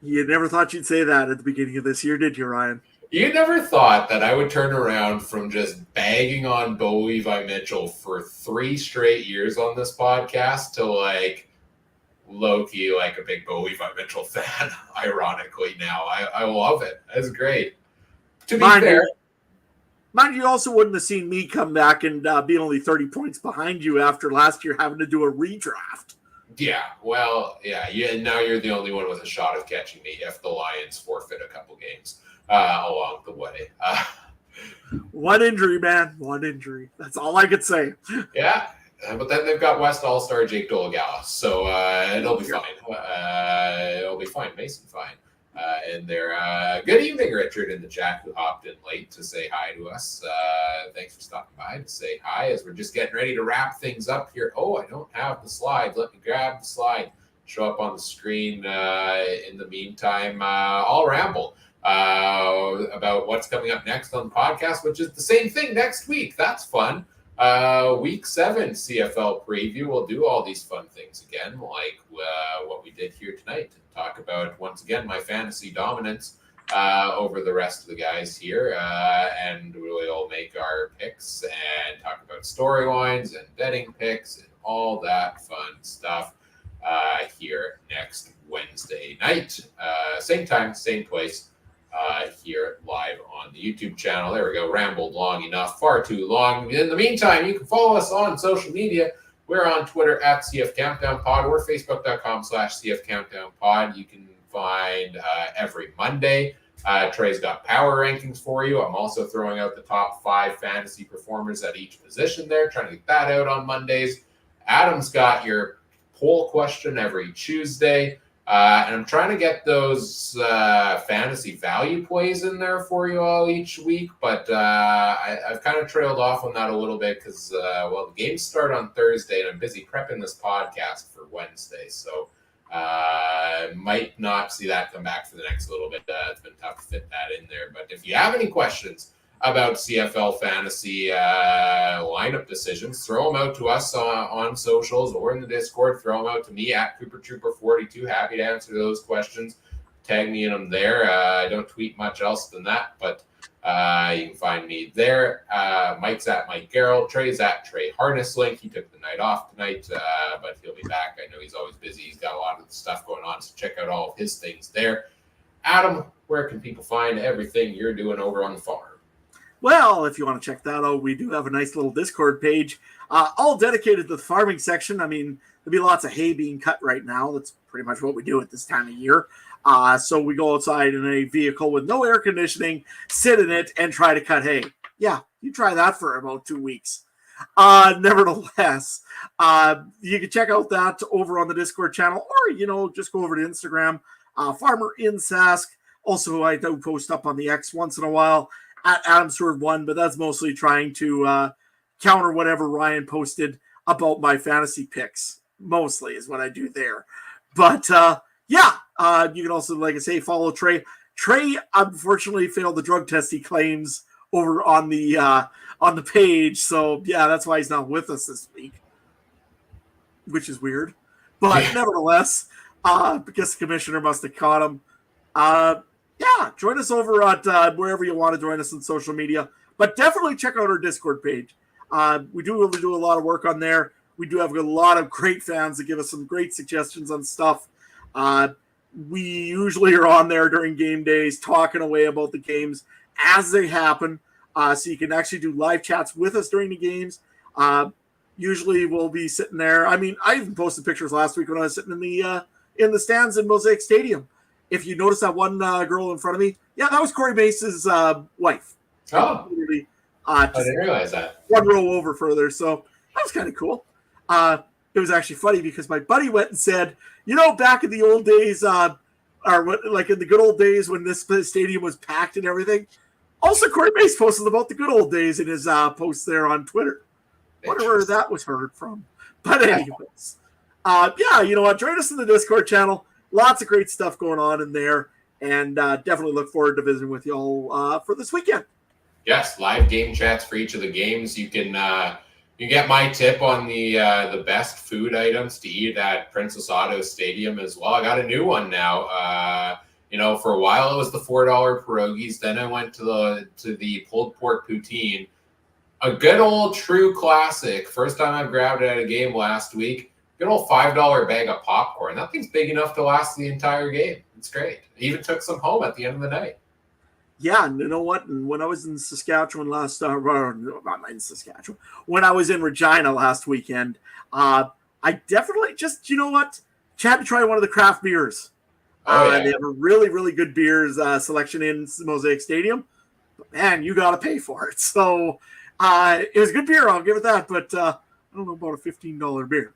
You never thought you'd say that at the beginning of this year, did you, Ryan? You never thought that I would turn around from just bagging on Bo Levi Mitchell for 3 straight years on this podcast to low-key like a big Bo Levi Mitchell fan, ironically now. I love it. That's great. To be fair. Mind you, also wouldn't have seen me come back and be only 30 points behind you after last year having to do a redraft. Yeah, well, yeah. Now you're the only one with a shot of catching me if the Lions forfeit a couple games along the way. One injury, man. One injury. That's all I could say. Yeah, but then they've got West All-Star Jake Dolegala, so it'll be fine. It'll be fine. Mason fine. And there. Good evening, Richard, in the chat who hopped in late to say hi to us. Thanks for stopping by to say hi as we're just getting ready to wrap things up here. Oh, I don't have the slide. Let me grab the slide. Show up on the screen. In the meantime, I'll ramble about what's coming up next on the podcast, which is the same thing next week. That's fun. Week 7 CFL preview. We'll do all these fun things again, like what we did here tonight. Talk about, once again, my fantasy dominance over the rest of the guys here. And we'll make our picks and talk about storylines and betting picks and all that fun stuff here next Wednesday night. Same time, same place. Here live on the YouTube channel. There we go. Rambled long enough, far too long. In the meantime, you can follow us on social media. We're on Twitter at CF Countdown Pod or Facebook.com/CF Countdown Pod. You can find every Monday. Trey's got power rankings for you. I'm also throwing out the top 5 fantasy performers at each position there, trying to get that out on Mondays. Adam's got your poll question every Tuesday. And I'm trying to get those fantasy value plays in there for you all each week, but I've kind of trailed off on that a little bit because, the games start on Thursday, and I'm busy prepping this podcast for Wednesday, so might not see that come back for the next little bit. It's been tough to fit that in there, but if you have any questions about CFL fantasy lineup decisions, throw them out to us on socials or in the Discord. Throw them out to me at CooperTrooper42. Happy to answer those questions. Tag me in them there. I don't tweet much else than that, but you can find me there. Mike's at Mike Garrell. Trey's at Trey Harnesslink. He took the night off tonight, but he'll be back. I know he's always busy. He's got a lot of stuff going on, so check out all of his things there. Adam, where can people find everything you're doing over on the farm? Well, if you want to check that out, we do have a nice little Discord page, all dedicated to the farming section. I mean, there'll be lots of hay being cut right now. That's pretty much what we do at this time of year. So we go outside in a vehicle with no air conditioning, sit in it, and try to cut hay. Yeah, you try that for about 2 weeks. Nevertheless, you can check out that over on the Discord channel, or, just go over to Instagram, Farmer in Sask. Also, I do post up on the X once in a while at AdamSwerve1, but that's mostly trying to counter whatever Ryan posted about my fantasy picks. Mostly is what I do there. But you can also, like I say, follow Trey. Trey unfortunately failed the drug test he claims over on the page. So yeah, that's why he's not with us this week, which is weird. But nevertheless, because the commissioner must have caught him. Join us over at wherever you want to join us on social media. But definitely check out our Discord page. We do really do a lot of work on there. We do have a lot of great fans that give us some great suggestions on stuff. We usually are on there during game days talking away about the games as they happen. So you can actually do live chats with us during the games. Usually we'll be sitting there. I mean, I even posted pictures last week when I was sitting in the stands in Mosaic Stadium. If you notice that one girl in front of me, that was Corey Mace's wife. Oh, I didn't realize that. One row over further, so that was kind of cool. It was actually funny because my buddy went and said, back in the old days, like in the good old days when this stadium was packed and everything. Also, Corey Mace posted about the good old days in his post there on Twitter. Wonder where that was heard from. But anyways, you know what? Join us in the Discord channel. Lots of great stuff going on in there, and definitely look forward to visiting with you all for this weekend. Yes, live game chats for each of the games. You can get my tip on the best food items to eat at Princess Auto Stadium as well. I got a new one now. For a while it was the $4 pierogies. Then I went to the pulled pork poutine. A good old true classic. First time I grabbed it at a game last week. Good old $5 bag of popcorn. That thing's big enough to last the entire game. It's great. I even took some home at the end of the night. Yeah, and you know what? And when I was in Saskatchewan when I was in Regina last weekend, I definitely just, had to try one of the craft beers. They have a really, really good beers selection in Mosaic Stadium. But man, you got to pay for it. So it was good beer, I'll give it that. But I don't know about a $15 beer.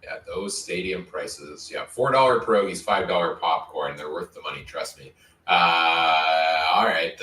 Yeah, those stadium prices. Yeah, $4 pierogies, $5 popcorn. They're worth the money, trust me. All right.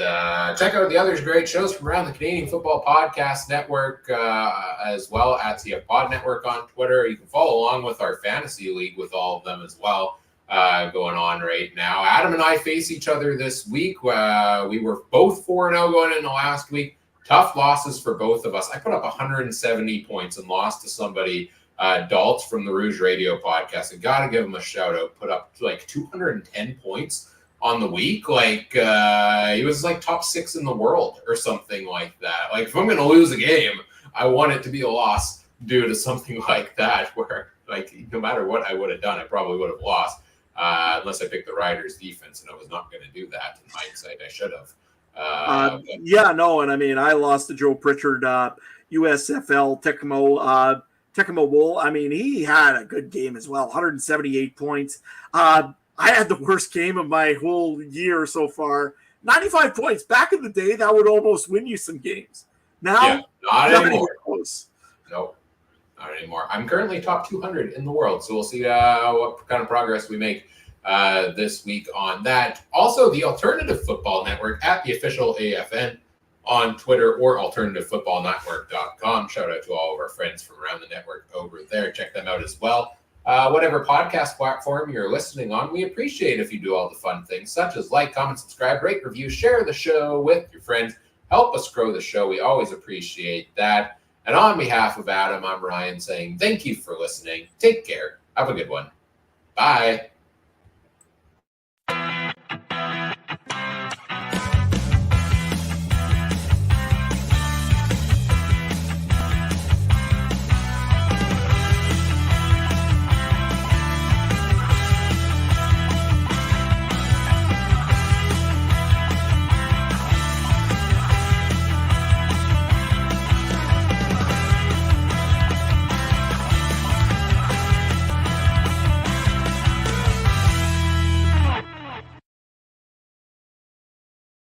Check out the other great shows from around the Canadian Football Podcast Network, as well at CF Pod Network on Twitter. You can follow along with our fantasy league with all of them as well, going on right now. Adam and I face each other this week. We were both 4-0 going into last week. Tough losses for both of us. I put up 170 points and lost to somebody, Daltz from the Rouge Radio podcast. I got to give him a shout out. Put up like 210 points on the week. He was like top 6 in the world or something like that. Like, if I'm going to lose a game, I want it to be a loss due to something like that, where no matter what I would have done, I probably would have lost, unless I picked the Riders defense, and I was not going to do that. In hindsight, I should have. And I mean, I lost to Joe Pritchard, USFL Tecmo Bowl. I mean, he had a good game as well, 178 points. I had the worst game of my whole year so far. 95 points. Back in the day, that would almost win you some games. Now, not anymore. Close. No, not anymore. I'm currently top 200 in the world, so we'll see what kind of progress we make this week on that. Also, the Alternative Football Network at the official AFN on Twitter or alternativefootballnetwork.com. Shout out to all of our friends from around the network over there. Check them out as well. Whatever podcast platform you're listening on, we appreciate if you do all the fun things, such as like, comment, subscribe, rate, review, share the show with your friends. Help us grow the show. We always appreciate that. And on behalf of Adam, I'm Ryan saying thank you for listening. Take care. Have a good one. Bye.